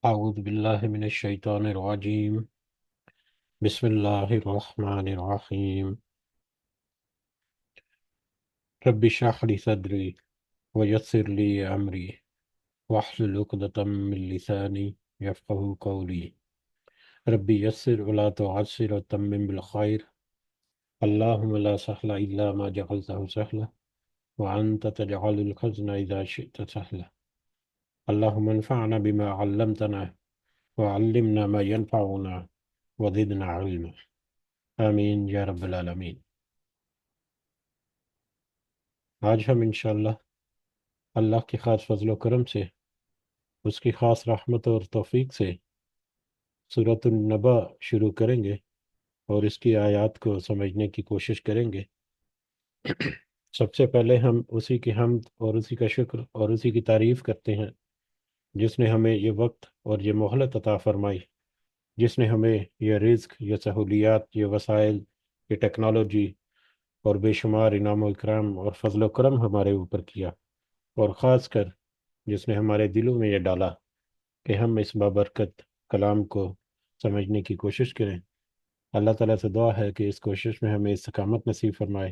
أعوذ بالله من الشيطان الرجيم بسم الله الرحمن الرحيم رب اشرح لي صدري ويسر لي أمري واحلل عقدة من لساني يفقهوا قولي رب يسر ولا تعسر وتمم بالخير اللهم لا سهل إلا ما جعلته سهلا وأنت تجعل الحزن إذا شئت سهلا اللهم انفعنا بما علمتنا وعلمنا ما ينفعنا وزدنا علما آمین یا رب العالمین۔ آج ہم انشاءاللہ اللہ کی خاص فضل و کرم سے، اس کی خاص رحمت اور توفیق سے سورۃ النبأ شروع کریں گے اور اس کی آیات کو سمجھنے کی کوشش کریں گے۔ سب سے پہلے ہم اسی کی حمد اور اسی کا شکر اور اسی کی تعریف کرتے ہیں جس نے ہمیں یہ وقت اور یہ مہلت عطا فرمائی، جس نے ہمیں یہ رزق، یہ سہولیات، یہ وسائل، یہ ٹیکنالوجی اور بے شمار انعام و اکرام اور فضل و کرم ہمارے اوپر کیا، اور خاص کر جس نے ہمارے دلوں میں یہ ڈالا کہ ہم اس بابرکت کلام کو سمجھنے کی کوشش کریں۔ اللہ تعالیٰ سے دعا ہے کہ اس کوشش میں ہمیں استقامت نصیب فرمائے،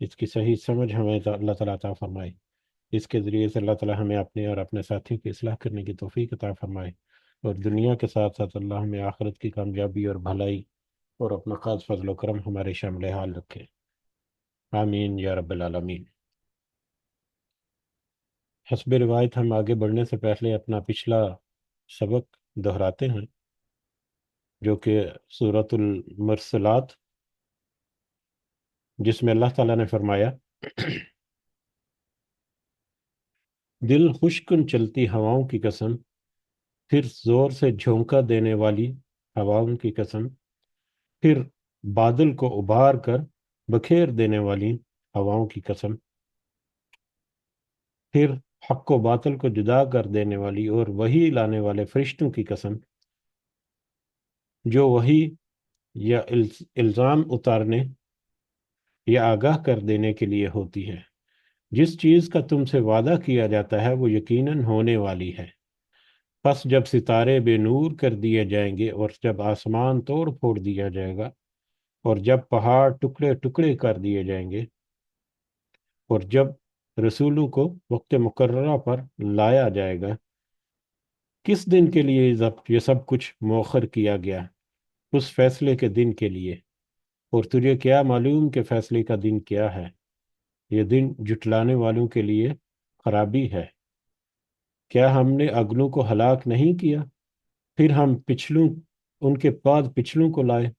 اس کی صحیح سمجھ ہمیں اللہ تعالیٰ عطا فرمائے، اس کے ذریعے سے اللہ تعالیٰ ہمیں اپنے اور اپنے ساتھی کی اصلاح کرنے کی توفیق عطا فرمائے، اور دنیا کے ساتھ ساتھ اللہ ہمیں آخرت کی کامیابی اور بھلائی اور اپنا خاص فضل و کرم ہمارے شامل حال رکھے، آمین یا رب العالمین۔ حسب روایت ہم آگے بڑھنے سے پہلے اپنا پچھلا سبق دہراتے ہیں، جو کہ سورۃ المرسلات، جس میں اللہ تعالیٰ نے فرمایا دل خشکن چلتی ہواؤں کی قسم، پھر زور سے جھونکا دینے والی ہواؤں کی قسم، پھر بادل کو ابھار کر بکھیر دینے والی ہواؤں کی قسم، پھر حق و باطل کو جدا کر دینے والی اور وحی لانے والے فرشتوں کی قسم، جو وحی یا الزام اتارنے یا آگاہ کر دینے کے لیے ہوتی ہے۔ جس چیز کا تم سے وعدہ کیا جاتا ہے وہ یقیناً ہونے والی ہے۔ پس جب ستارے بے نور کر دیے جائیں گے، اور جب آسمان توڑ پھوڑ دیا جائے گا، اور جب پہاڑ ٹکڑے ٹکڑے کر دیے جائیں گے، اور جب رسولوں کو وقت مقررہ پر لایا جائے گا، کس دن کے لیے یہ سب کچھ مؤخر کیا گیا؟ اس فیصلے کے دن کے لیے۔ اور تجھے کیا معلوم کہ فیصلے کا دن کیا ہے؟ یہ دن جھٹلانے والوں کے لیے خرابی ہے۔ کیا ہم نے اگلوں کو ہلاک نہیں کیا؟ پھر ہم ان کے بعد پچھلوں کو لائے۔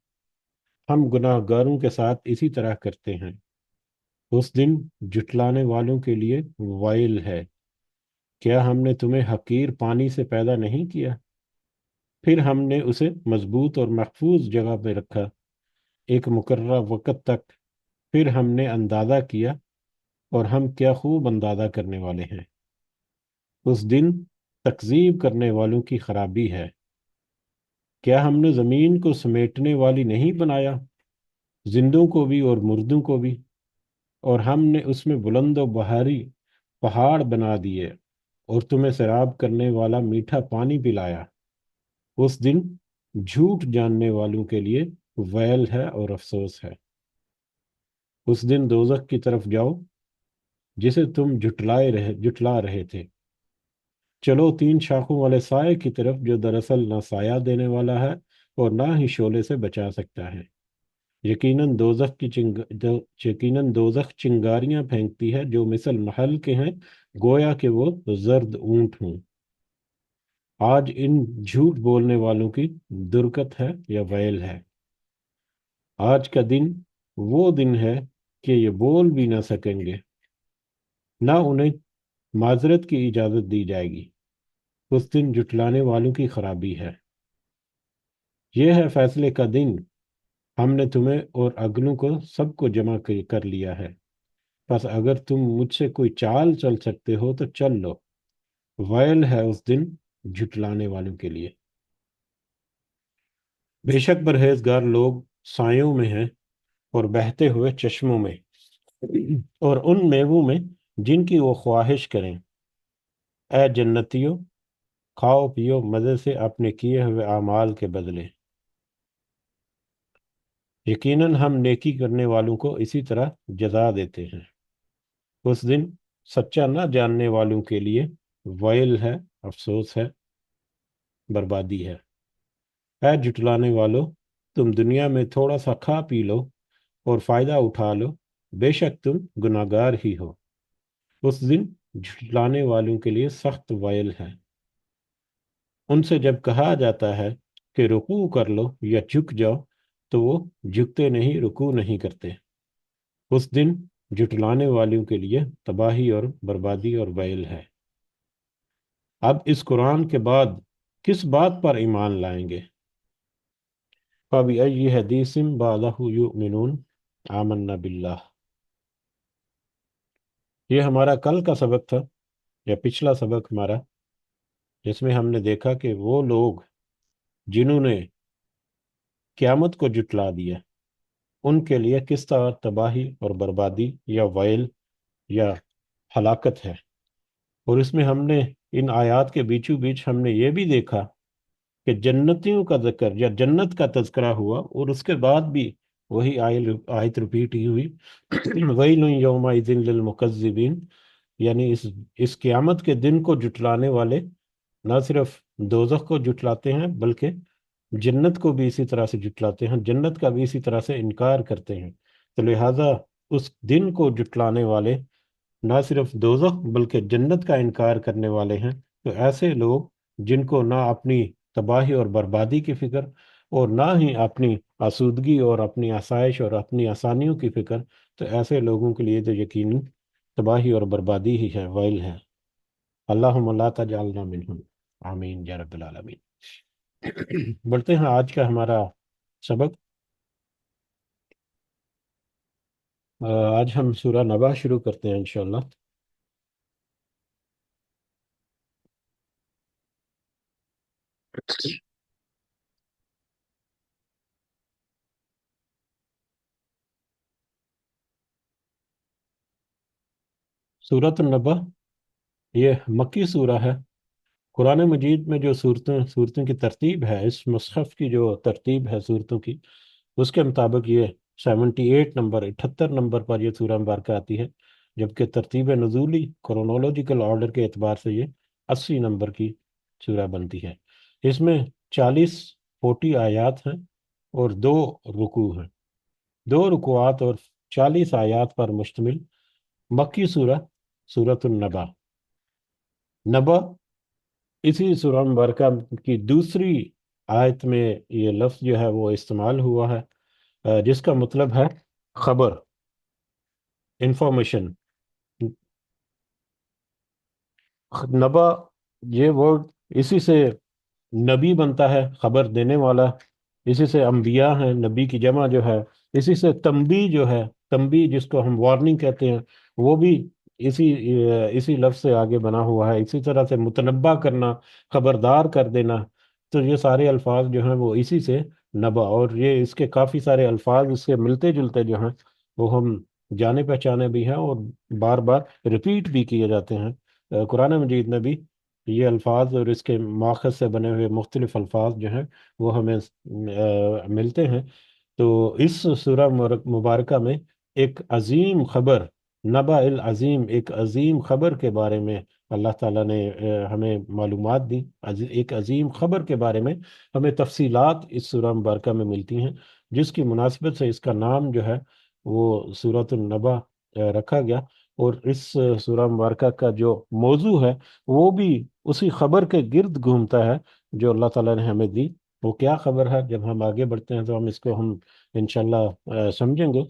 ہم گناہ گاروں کے ساتھ اسی طرح کرتے ہیں۔ اس دن جھٹلانے والوں کے لیے وائل ہے۔ کیا ہم نے تمہیں حقیر پانی سے پیدا نہیں کیا؟ پھر ہم نے اسے مضبوط اور محفوظ جگہ پہ رکھا ایک مقررہ وقت تک، پھر ہم نے اندازہ کیا، اور ہم کیا خوب اندازہ کرنے والے ہیں۔ اس دن تکذیب کرنے والوں کی خرابی ہے۔ کیا ہم نے زمین کو سمیٹنے والی نہیں بنایا، زندوں کو بھی اور مردوں کو بھی؟ اور ہم نے اس میں بلند و بھاری پہاڑ بنا دیے، اور تمہیں سیراب کرنے والا میٹھا پانی پلایا۔ اس دن جھوٹ جاننے والوں کے لیے ویل ہے اور افسوس ہے۔ اس دن دوزخ کی طرف جاؤ جسے تم جھٹلا رہے تھے۔ چلو تین شاخوں والے سائے کی طرف، جو دراصل نہ سایہ دینے والا ہے اور نہ ہی شعلے سے بچا سکتا ہے۔ یقیناً دوزخ چنگاریاں پھینکتی ہے جو مثل محل کے ہیں، گویا کہ وہ زرد اونٹ ہوں۔ آج ان جھوٹ بولنے والوں کی درگت ہے یا ویل ہے۔ آج کا دن وہ دن ہے کہ یہ بول بھی نہ سکیں گے، نہ انہیں معذرت کی اجازت دی جائے گی۔ اس دن جھٹلانے والوں کی خرابی ہے۔ یہ ہے فیصلے کا دن، ہم نے تمہیں اور اگلوں کو سب کو جمع کر لیا ہے، پس اگر تم مجھ سے کوئی چال چل سکتے ہو تو چل لو۔ ویل ہے اس دن جھٹلانے والوں کے لیے۔ بے شک پرہیزگار لوگ سایوں میں ہیں اور بہتے ہوئے چشموں میں، اور ان میووں میں جن کی وہ خواہش کریں۔ اے جنتیوں، کھاؤ پیو مزے سے اپنے کیے ہوئے اعمال کے بدلے، یقیناً ہم نیکی کرنے والوں کو اسی طرح جزا دیتے ہیں۔ اس دن سچا نہ جاننے والوں کے لیے ویل ہے، افسوس ہے، بربادی ہے۔ اے جھٹلانے والو، تم دنیا میں تھوڑا سا کھا پی لو اور فائدہ اٹھا لو، بے شک تم گناہگار ہی ہو۔ اس دن جھٹلانے والوں کے لیے سخت ویل ہے۔ ان سے جب کہا جاتا ہے کہ رکوع کر لو یا جھک جاؤ تو وہ جھکتے نہیں، رکوع نہیں کرتے۔ اس دن جھٹلانے والوں کے لیے تباہی اور بربادی اور ویل ہے۔ اب اس قرآن کے بعد کس بات پر ایمان لائیں گے؟ فَبِأَيِّ حَدِيثٍ بَعْدَهُ يُؤْمِنُونَ آمَنَّا بِاللَّهِ۔ یہ ہمارا کل کا سبق تھا، یا پچھلا سبق ہمارا، جس میں ہم نے دیکھا کہ وہ لوگ جنہوں نے قیامت کو جھٹلا دیا، ان کے لیے کس طرح تباہی اور بربادی یا ویل یا ہلاکت ہے۔ اور اس میں ہم نے ان آیات کے بیچوں بیچ ہم نے یہ بھی دیکھا کہ جنتیوں کا ذکر یا جنت کا تذکرہ ہوا، اور اس کے بعد بھی وہی آیت رپیٹ ہی ہوئی، وَيْلٌ يَوْمَئِذٍ لِّلْمُكَذِّبِينَ، یعنی اس قیامت کے دن کو جھٹلانے والے نہ صرف دوزخ کو جھٹلاتے ہیں بلکہ جنت کو بھی اسی طرح سے جھٹلاتے ہیں، جنت کا بھی اسی طرح سے انکار کرتے ہیں۔ تو لہٰذا اس دن کو جھٹلانے والے نہ صرف دوزخ بلکہ جنت کا انکار کرنے والے ہیں۔ تو ایسے لوگ جن کو نہ اپنی تباہی اور بربادی کی فکر اور نہ ہی اپنی آسودگی اور اپنی آسائش اور اپنی آسانیوں کی فکر، تو ایسے لوگوں کے لیے تو یقیناً تباہی اور بربادی ہی ہے، ویل ہے۔ اللہم لا تجعلنا منہم، آمین یا رب العالمین۔ بڑھتے ہیں آج کا ہمارا سبق۔ آج ہم سورہ نبا شروع کرتے ہیں انشاءاللہ۔ سورۃ النبا یہ مکی سورہ ہے۔ قرآن مجید میں جو صورتوں کی ترتیب ہے، اس مصحف کی جو ترتیب ہے صورتوں کی، اس کے مطابق یہ 78 نمبر 78 نمبر پر یہ سورہ مبارکہ آتی ہے، جبکہ ترتیب نزولی کرونولوجیکل آرڈر کے اعتبار سے یہ 80 نمبر کی سورہ بنتی ہے۔ اس میں 40 آیات ہیں اور 2 رکوع ہیں، 2 رکوعات اور 40 آیات پر مشتمل مکی سورہ، سورۃ النبا۔ نبا اسی سورہ مبارکہ کی دوسری آیت میں یہ لفظ جو ہے وہ استعمال ہوا ہے، جس کا مطلب ہے خبر، انفارمیشن۔ نبا یہ ورڈ اسی سے نبی بنتا ہے، خبر دینے والا، اسی سے انبیاء ہیں، نبی کی جمع جو ہے، اسی سے تنبیہ جو ہے، تنبیہ جس کو ہم وارننگ کہتے ہیں، وہ بھی اسی لفظ سے آگے بنا ہوا ہے۔ اسی طرح سے متنبع کرنا، خبردار کر دینا، تو یہ سارے الفاظ جو ہیں وہ اسی سے نبا، اور یہ اس کے کافی سارے الفاظ اس سے ملتے جلتے جو ہیں وہ ہم جانے پہچانے بھی ہیں اور بار بار ریپیٹ بھی کیے جاتے ہیں۔ قرآن مجید میں بھی یہ الفاظ اور اس کے ماخذ سے بنے ہوئے مختلف الفاظ جو ہیں وہ ہمیں ملتے ہیں۔ تو اس سورہ مبارکہ میں ایک عظیم خبر، نبأ العظیم، ایک عظیم خبر کے بارے میں اللہ تعالیٰ نے ہمیں معلومات دی، ایک عظیم خبر کے بارے میں ہمیں تفصیلات اس سورہ مبارکہ میں ملتی ہیں، جس کی مناسبت سے اس کا نام جو ہے وہ سورۃ النبا رکھا گیا۔ اور اس سورہ مبارکہ کا جو موضوع ہے وہ بھی اسی خبر کے گرد گھومتا ہے جو اللہ تعالیٰ نے ہمیں دی۔ وہ کیا خبر ہے، جب ہم آگے بڑھتے ہیں تو ہم اس کو انشاءاللہ سمجھیں گے۔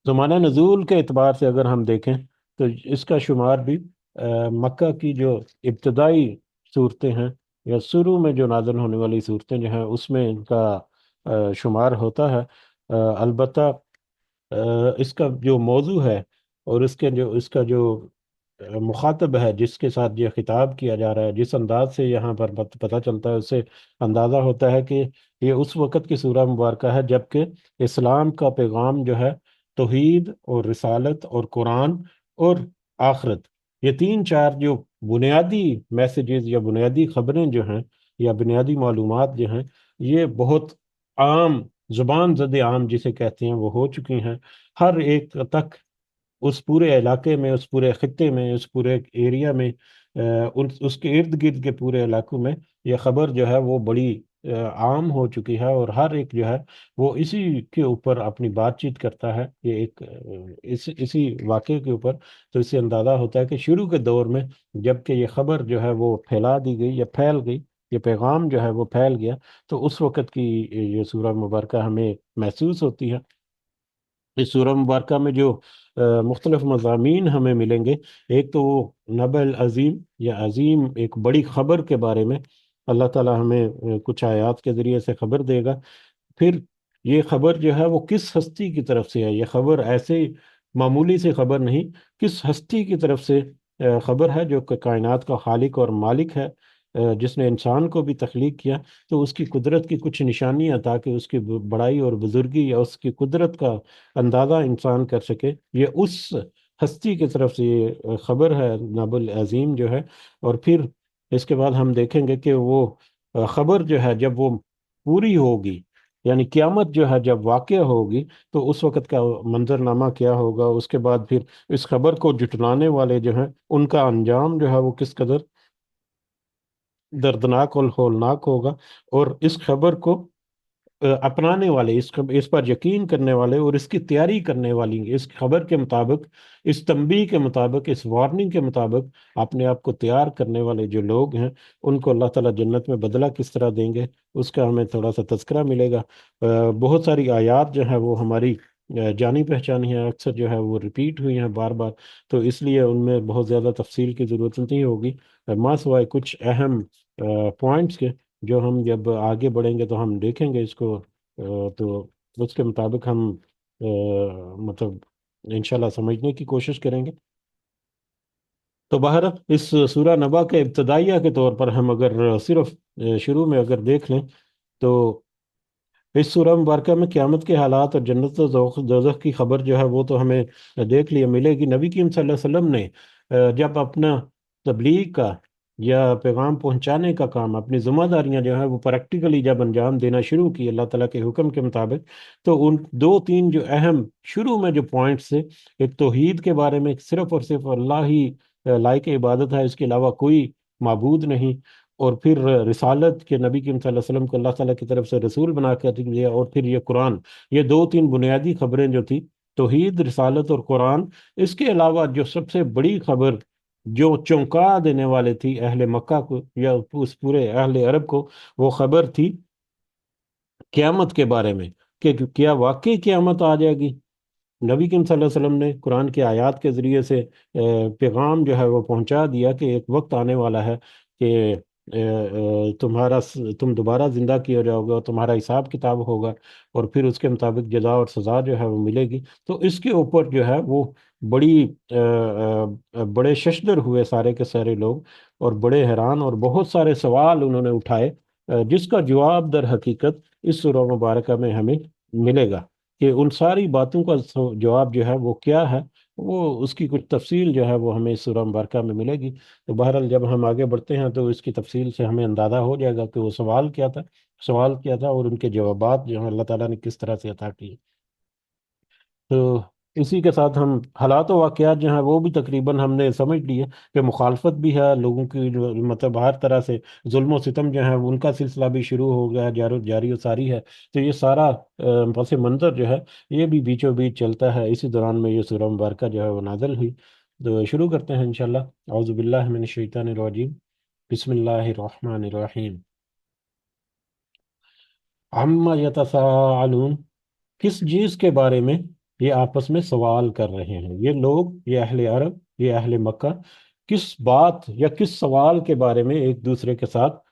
زمانہ نزول کے اعتبار سے اگر ہم دیکھیں تو اس کا شمار بھی مکہ کی جو ابتدائی صورتیں ہیں یا شروع میں جو نازل ہونے والی صورتیں جو ہیں اس میں ان کا شمار ہوتا ہے۔ البتہ اس کا جو موضوع ہے اور اس کا جو مخاطب ہے، جس کے ساتھ یہ خطاب کیا جا رہا ہے، جس انداز سے یہاں پر پتہ چلتا ہے، اس سے اندازہ ہوتا ہے کہ یہ اس وقت کی سورہ مبارکہ ہے جبکہ اسلام کا پیغام جو ہے توحید اور رسالت اور قرآن اور آخرت، یہ تین چار جو بنیادی میسیجز یا بنیادی خبریں جو ہیں یا بنیادی معلومات جو ہیں، یہ بہت عام، زبان زد عام جسے کہتے ہیں، وہ ہو چکی ہیں ہر ایک تک، اس پورے علاقے میں، اس پورے خطے میں، اس پورے ایریا میں، اس کے ارد گرد کے پورے علاقوں میں یہ خبر جو ہے وہ بڑی عام ہو چکی ہے، اور ہر ایک جو ہے وہ اسی کے اوپر اپنی بات چیت کرتا ہے، یہ ایک اسی واقعے کے اوپر۔ تو اس سے اندازہ ہوتا ہے کہ شروع کے دور میں جب کہ یہ خبر جو ہے وہ پھیلا دی گئی یا پھیل گئی، یہ پیغام جو ہے وہ پھیل گیا، تو اس وقت کی یہ سورہ مبارکہ ہمیں محسوس ہوتی ہے۔ اس سورہ مبارکہ میں جو مختلف مضامین ہمیں ملیں گے، ایک تو وہ نبأ العظیم یا عظیم ایک بڑی خبر کے بارے میں اللہ تعالی ہمیں کچھ آیات کے ذریعے سے خبر دے گا۔ پھر یہ خبر جو ہے وہ کس ہستی کی طرف سے ہے، یہ خبر ایسے معمولی سی خبر نہیں، کس ہستی کی طرف سے خبر ہے جو کہ کائنات کا خالق اور مالک ہے، جس نے انسان کو بھی تخلیق کیا، تو اس کی قدرت کی کچھ نشانیاں تاکہ اس کی بڑائی اور بزرگی یا اس کی قدرت کا اندازہ انسان کر سکے، یہ اس ہستی کی طرف سے یہ خبر ہے نبأ العظیم جو ہے۔ اور پھر اس کے بعد ہم دیکھیں گے کہ وہ خبر جو ہے جب وہ پوری ہوگی، یعنی قیامت جو ہے جب واقع ہوگی، تو اس وقت کا منظرنامہ کیا ہوگا، اس کے بعد پھر اس خبر کو جٹلانے والے جو ہیں ان کا انجام جو ہے وہ کس قدر دردناک اور ہولناک ہوگا، اور اس خبر کو اپنانے والے، اس پر یقین کرنے والے اور اس کی تیاری کرنے والی، اس خبر کے مطابق، اس تنبیہ کے مطابق، اس وارننگ کے مطابق اپنے آپ کو تیار کرنے والے جو لوگ ہیں، ان کو اللہ تعالیٰ جنت میں بدلہ کس طرح دیں گے، اس کا ہمیں تھوڑا سا تذکرہ ملے گا۔ بہت ساری آیات جو ہیں وہ ہماری جانی پہچانی ہیں، اکثر جو ہے وہ ریپیٹ ہوئی ہیں بار بار، تو اس لیے ان میں بہت زیادہ تفصیل کی ضرورت نہیں ہوگی، ماں سوائے کچھ اہم پوائنٹس کے جو ہم جب آگے بڑھیں گے تو ہم دیکھیں گے اس کو، تو اس کے مطابق ہم مطلب انشاءاللہ سمجھنے کی کوشش کریں گے۔ تو بہر اس سورہ نبا کے ابتدائیہ کے طور پر ہم اگر صرف شروع میں اگر دیکھ لیں، تو اس سورہ مبارکہ میں قیامت کے حالات اور جنت و دوزخ کی خبر جو ہے وہ تو ہمیں دیکھ لیا ملے گی۔ نبی کریم صلی اللہ علیہ وسلم نے جب اپنا تبلیغ کا یا پیغام پہنچانے کا کام، اپنی ذمہ داریاں جو ہیں وہ پریکٹیکلی جب انجام دینا شروع کی اللہ تعالیٰ کے حکم کے مطابق، تو ان دو تین جو اہم شروع میں جو پوائنٹس تھے، ایک توحید کے بارے میں، صرف اور صرف اللہ ہی لائق عبادت ہے، اس کے علاوہ کوئی معبود نہیں، اور پھر رسالت کے نبی کریم صلی اللہ علیہ وسلم کو اللہ تعالیٰ کی طرف سے رسول بنا کر دیا، اور پھر یہ قرآن، یہ دو تین بنیادی خبریں جو تھی، توحید، رسالت اور قرآن۔ اس کے علاوہ جو سب سے بڑی خبر جو چونکا دینے والے تھی اہل مکہ کو یا اس پورے اہل عرب کو، وہ خبر تھی قیامت کے بارے میں، کہ کیا واقعی قیامت آ جائے گی۔ نبی کریم صلی اللہ علیہ وسلم نے قرآن کی آیات کے ذریعے سے پیغام جو ہے وہ پہنچا دیا کہ ایک وقت آنے والا ہے کہ تم دوبارہ زندہ کیا جاؤ گے اور تمہارا حساب کتاب ہوگا، اور پھر اس کے مطابق جزا اور سزا جو ہے وہ ملے گی۔ تو اس کے اوپر جو ہے وہ بڑی بڑے ششدر ہوئے سارے کے سارے لوگ، اور بڑے حیران، اور بہت سارے سوال انہوں نے اٹھائے، جس کا جواب در حقیقت اس سورہ مبارکہ میں ہمیں ملے گا، کہ ان ساری باتوں کا جواب جو ہے وہ کیا ہے، وہ اس کی کچھ تفصیل جو ہے وہ ہمیں اس سورہ مبارکہ میں ملے گی۔ تو بہرحال جب ہم آگے بڑھتے ہیں تو اس کی تفصیل سے ہمیں اندازہ ہو جائے گا کہ وہ سوال کیا تھا اور ان کے جوابات جو ہیں اللہ تعالیٰ نے کس طرح سے عطا کیے۔ تو اسی کے ساتھ ہم حالات و واقعات جو ہیں وہ بھی تقریباً ہم نے سمجھ لیے، کہ مخالفت بھی ہے لوگوں کی، مطلب ہر طرح سے ظلم و ستم جو ہے ان کا سلسلہ بھی شروع ہو گیا ہے، جاری و ساری ہے، تو یہ سارا پس منظر جو ہے یہ بھی بیچوں بیچ چلتا ہے، اسی دوران میں یہ سورہ مبارکہ جو ہے وہ نازل ہوئی۔ تو شروع کرتے ہیں انشاءاللہ۔ اعوذ باللہ من الشیطان الرجیم، بسم اللہ الرحمن الرحیم۔ عما یتساءلون، کس چیز کے بارے میں یہ آپس میں سوال کر رہے ہیں یہ لوگ، یہ اہل عرب، یہ اہل مکہ، کس بات یا کس سوال کے بارے میں ایک دوسرے کے ساتھ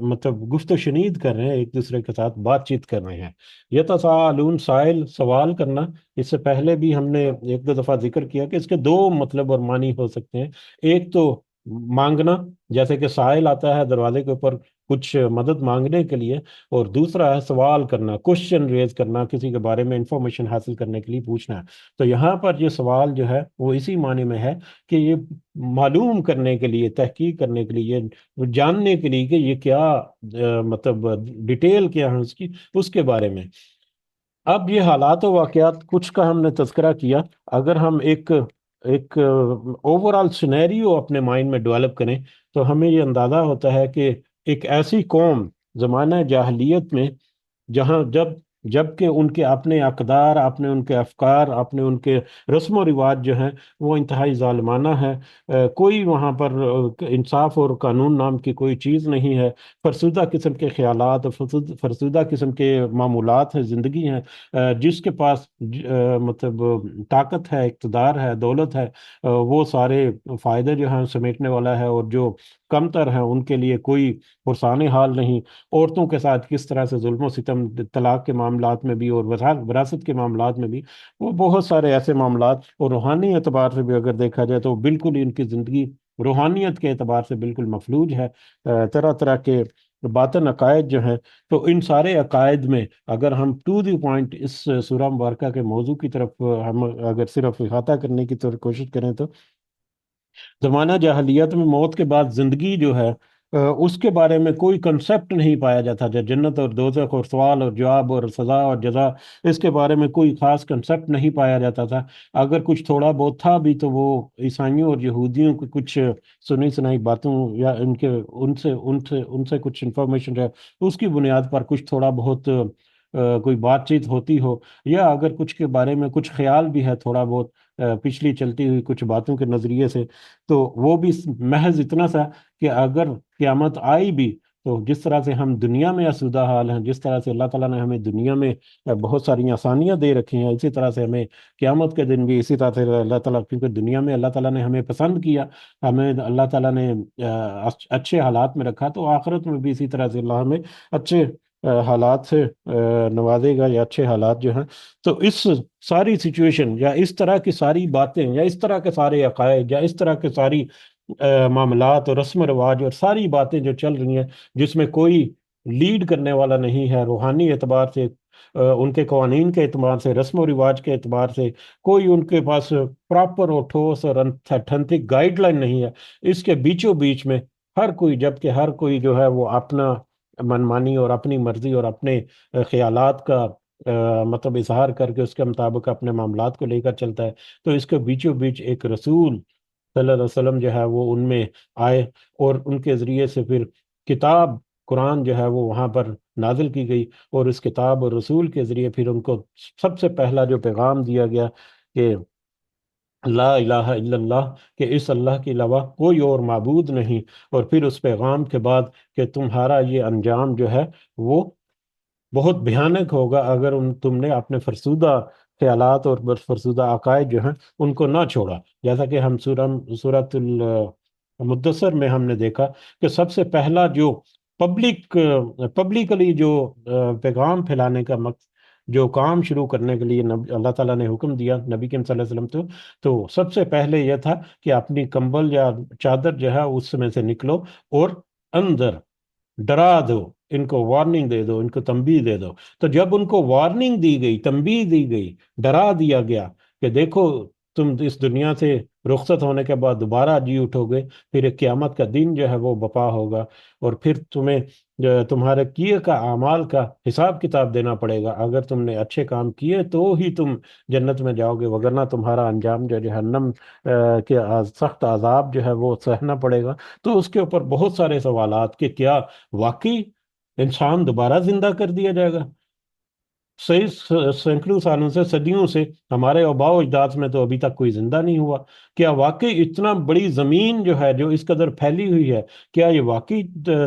مطلب گفت و شنید کر رہے ہیں، ایک دوسرے کے ساتھ بات چیت کر رہے ہیں۔ یتساءلون، سائل، سوال کرنا، اس سے پہلے بھی ہم نے ایک دو دفعہ ذکر کیا کہ اس کے دو مطلب اور معنی ہو سکتے ہیں۔ ایک تو مانگنا، جیسے کہ سائل آتا ہے دروازے کے اوپر کچھ مدد مانگنے کے لیے، اور دوسرا ہے سوال کرنا، کوشچن ریز کرنا، کسی کے بارے میں انفارمیشن حاصل کرنے کے لیے پوچھنا ہے۔ تو یہاں پر یہ سوال جو ہے وہ اسی معنی میں ہے کہ یہ معلوم کرنے کے لیے، تحقیق کرنے کے لیے، یہ جاننے کے لیے کہ یہ کیا مطلب ڈیٹیل کیا ہے اس کی، اس کے بارے میں۔ اب یہ حالات و واقعات کچھ کا ہم نے تذکرہ کیا، اگر ہم ایک اوور آل سینیریو اپنے مائنڈ میں ڈیولپ کریں تو ہمیں یہ اندازہ ہوتا ہے کہ ایک ایسی قوم زمانہ جاہلیت میں، جہاں جب کہ ان کے اپنے اقدار، اپنے ان کے افکار، اپنے ان کے رسم و رواج جو ہیں وہ انتہائی ظالمانہ ہے، کوئی وہاں پر انصاف اور قانون نام کی کوئی چیز نہیں ہے، فرسودہ قسم کے خیالات اور فرسودہ قسم کے معمولات ہیں، زندگی ہیں، جس کے پاس مطلب طاقت ہے، اقتدار ہے، دولت ہے، وہ سارے فائدے جو ہیں سمیٹنے والا ہے، اور جو کمتر ہیں ان کے لیے کوئی پرسان حال نہیں۔ عورتوں کے ساتھ کس طرح سے ظلم و ستم، طلاق کے معاملات میں بھی اور وراثت کے معاملات میں بھی، وہ بہت سارے ایسے معاملات، اور روحانی اعتبار سے بھی اگر دیکھا جائے تو بالکل ان کی زندگی روحانیت کے اعتبار سے بالکل مفلوج ہے، طرح طرح کے باطن عقائد جو ہیں۔ تو ان سارے عقائد میں اگر ہم ٹو دی پوائنٹ اس سورہ مبارکہ کے موضوع کی طرف ہم اگر صرف احاطہ کرنے کی طرف کوشش کریں تو زمانہ جاہلیت میں موت کے بعد زندگی جو ہے، اس کے بارے میں کوئی کنسپٹ نہیں پایا جاتا، جنت اور دوزخ اور سوال اور جواب اور سزا اور جزا، اس کے بارے میں کوئی خاص کنسپٹ نہیں پایا جاتا تھا۔ اگر کچھ تھوڑا بہت تھا بھی تو وہ عیسائیوں اور یہودیوں کی کچھ سنی سنائی باتوں یا ان سے کچھ انفارمیشن ہے، اس کی بنیاد پر کچھ تھوڑا بہت کوئی بات چیت ہوتی ہو، یا اگر کچھ کے بارے میں کچھ خیال بھی ہے تھوڑا بہت پچھلی چلتی ہوئی کچھ باتوں کے نظریے سے، تو وہ بھی محض اتنا سا کہ اگر قیامت آئی بھی تو جس طرح سے ہم دنیا میں آسودہ حال ہیں، جس طرح سے اللہ تعالیٰ نے ہمیں دنیا میں بہت ساری آسانیاں دے رکھی ہیں، اسی طرح سے ہمیں قیامت کے دن بھی اسی طرح سے اللہ تعالیٰ، کیونکہ دنیا میں اللہ تعالیٰ نے ہمیں پسند کیا، ہمیں اللہ تعالیٰ نے اچھے حالات میں رکھا، تو آخرت میں بھی اسی طرح سے اللہ ہمیں اچھے حالات سے نوازے گا، یا اچھے حالات جو ہیں۔ تو اس ساری سچویشن یا اس طرح کی ساری باتیں یا اس طرح کے سارے عقائد یا اس طرح کے ساری معاملات اور رسم و رواج اور ساری باتیں جو چل رہی ہیں، جس میں کوئی لیڈ کرنے والا نہیں ہے روحانی اعتبار سے، ان کے قوانین کے اعتبار سے، رسم و رواج کے اعتبار سے کوئی ان کے پاس پراپر اور ٹھوس اور اتھینٹک گائیڈ لائن نہیں ہے، اس کے بیچوں بیچ میں ہر کوئی، جبکہ ہر کوئی جو ہے وہ اپنا منمانی اور اپنی مرضی اور اپنے خیالات کا مطلب اظہار کر کے اس کے مطابق اپنے معاملات کو لے کر چلتا ہے، تو اس کے بیچوں بیچ ایک رسول صلی اللہ علیہ وسلم جو ہے وہ ان میں آئے، اور ان کے ذریعے سے پھر کتاب قرآن جو ہے وہ وہاں پر نازل کی گئی، اور اس کتاب اور رسول کے ذریعے پھر ان کو سب سے پہلا جو پیغام دیا گیا کہ لا الہ الا اللہ، کہ اس اللہ کے علاوہ کوئی اور معبود نہیں، اور پھر اس پیغام کے بعد کہ تمہارا یہ انجام جو ہے وہ بہت بھیانک ہوگا اگر تم نے اپنے فرسودہ خیالات اور فرسودہ عقائد جو ہیں ان کو نہ چھوڑا، جیسا کہ ہم سورۃ المدثر میں ہم نے دیکھا کہ سب سے پہلا جو پبلکلی جو پیغام پھیلانے کا جو کام شروع کرنے کے لیے اللہ تعالیٰ نے حکم دیا نبی کریم صلی اللہ علیہ وسلم تو سب سے پہلے یہ تھا کہ اپنی کمبل یا چادر جو ہے اس میں سے نکلو اور اندر ڈرا دو، ان کو وارننگ دے دو، ان کو تنبیہ دے دو۔ تو جب ان کو وارننگ دی گئی، تنبیہ دی گئی، ڈرا دیا گیا کہ دیکھو تم اس دنیا سے رخصت ہونے کے بعد دوبارہ جی اٹھو گے، پھر ایک قیامت کا دن جو ہے وہ بپا ہوگا، اور پھر تمہیں تمہارے کیے کا اعمال کا حساب کتاب دینا پڑے گا، اگر تم نے اچھے کام کیے تو ہی تم جنت میں جاؤ گے، وگرنہ تمہارا انجام جو جہنم کے سخت عذاب جو ہے وہ سہنا پڑے گا۔ تو اس کے اوپر بہت سارے سوالات کہ کیا واقعی انسان دوبارہ زندہ کر دیا جائے گا؟ صحیح سینکڑوں سالوں سے، صدیوں سے ہمارے آباء و اجداد میں تو ابھی تک کوئی زندہ نہیں ہوا۔ کیا واقعی اتنا بڑی زمین جو ہے جو اس قدر پھیلی ہوئی ہے، کیا یہ واقعی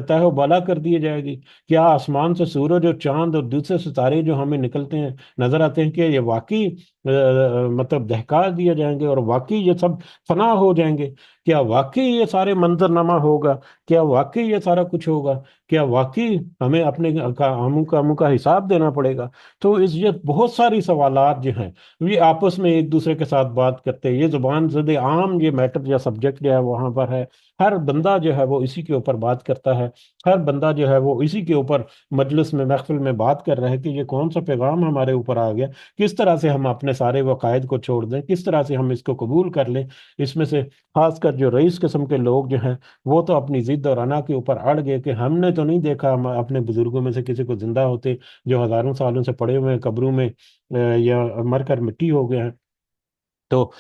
تہ و بالا کر دی جائے گی؟ کیا آسمان سے سورج اور چاند اور دوسرے ستارے جو ہمیں نکلتے ہیں نظر آتے ہیں، کہ یہ واقعی مطلب دہکا دیے جائیں گے اور واقعی یہ سب فنا ہو جائیں گے؟ کیا واقعی یہ سارے منظرنامہ ہوگا؟ کیا واقعی یہ سارا کچھ ہوگا؟ کیا واقعی ہمیں اپنے کاموں کا حساب دینا پڑے گا؟ تو یہ بہت ساری سوالات جو ہیں یہ آپس میں ایک دوسرے کے ساتھ بات کرتے ہیں، یہ زبان زد عام یہ میٹر یا سبجیکٹ جو ہے وہاں پر ہے، ہر بندہ جو ہے وہ اسی کے اوپر بات کرتا ہے، ہر بندہ جو ہے وہ اسی کے اوپر مجلس میں محفل میں بات کر رہا ہے کہ یہ کون سا پیغام ہمارے اوپر آ گیا، کس طرح سے ہم اپنے سارے وقائد کو چھوڑ دیں، کس طرح سے ہم اس کو قبول کر لیں۔ اس میں سے خاص کر جو رئیس قسم کے لوگ جو ہیں وہ تو اپنی ضد اور انا کے اوپر اڑ گئے کہ ہم نے تو نہیں دیکھا ہم اپنے بزرگوں میں سے کسی کو زندہ ہوتے جو ہزاروں سالوں سے پڑے ہوئے ہیں قبروں میں، یا مر کر مٹی ہو گئے ہیں۔ تو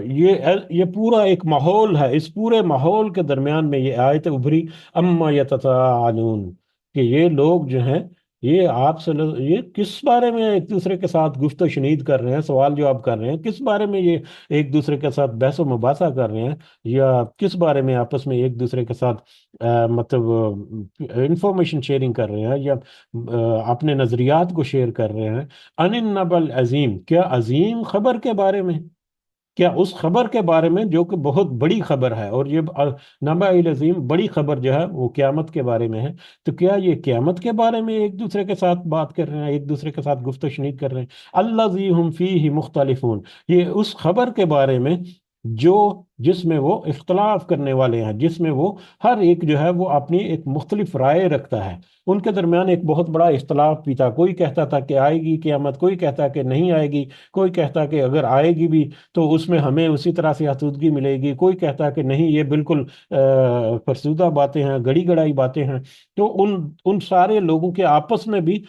یہ پورا ایک ماحول ہے، اس پورے ماحول کے درمیان میں یہ آیت ابھری، اما یتساءلون، کہ یہ لوگ جو ہیں یہ آپ سے یہ کس بارے میں ایک دوسرے کے ساتھ گفت و شنید کر رہے ہیں، سوال جواب کر رہے ہیں، کس بارے میں یہ ایک دوسرے کے ساتھ بحث و مباحثہ کر رہے ہیں، یا کس بارے میں آپس میں ایک دوسرے کے ساتھ مطلب انفارمیشن شیئرنگ کر رہے ہیں، یا اپنے نظریات کو شیئر کر رہے ہیں۔ ان النبأ العظیم، کیا عظیم خبر کے بارے میں، کیا اس خبر کے بارے میں جو کہ بہت بڑی خبر ہے، اور یہ نبأ العظیم بڑی خبر جو ہے وہ قیامت کے بارے میں ہے، تو کیا یہ قیامت کے بارے میں ایک دوسرے کے ساتھ بات کر رہے ہیں، ایک دوسرے کے ساتھ گفت و شنید کر رہے ہیں؟ الذی ہم فیہ مختلفون، یہ اس خبر کے بارے میں جو جس میں وہ اختلاف کرنے والے ہیں، جس میں وہ ہر ایک جو ہے وہ اپنی ایک مختلف رائے رکھتا ہے، ان کے درمیان ایک بہت بڑا اختلاف بھی تھا، کوئی کہتا تھا کہ آئے گی قیامت، کوئی کہتا کہ نہیں آئے گی، کوئی کہتا کہ اگر آئے گی بھی تو اس میں ہمیں اسی طرح سے آسودگی ملے گی، کوئی کہتا کہ نہیں یہ بالکل فرسودہ باتیں ہیں، گڑی گڑائی باتیں ہیں۔ تو ان سارے لوگوں کے آپس میں بھی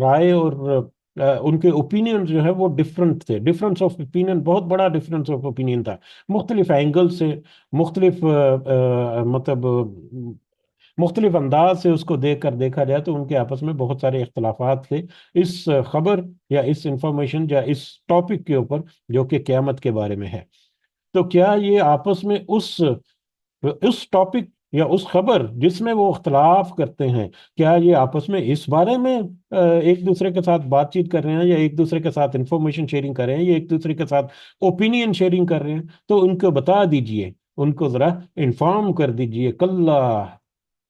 رائے اور ان کے اوپینین جو ہے وہ ڈفرنٹ تھے، ڈفرنس آف اوپینین، بہت بڑا ڈفرنس آف اوپینین تھا، مختلف اینگل سے، مختلف مطلب مختلف انداز سے اس کو دیکھ کر دیکھا جائے تو ان کے آپس میں بہت سارے اختلافات تھے اس خبر یا اس انفارمیشن یا اس ٹاپک کے اوپر جو کہ قیامت کے بارے میں ہے۔ تو کیا یہ آپس میں اس ٹاپک یا اس خبر جس میں وہ اختلاف کرتے ہیں، کیا یہ آپس میں اس بارے میں ایک دوسرے کے ساتھ بات چیت کر رہے ہیں، یا ایک دوسرے کے ساتھ انفارمیشن شیئرنگ کر رہے ہیں، یا ایک دوسرے کے ساتھ اوپینین شیئرنگ کر رہے ہیں؟ تو ان کو بتا دیجئے، ان کو ذرا انفارم کر دیجئے، کلا،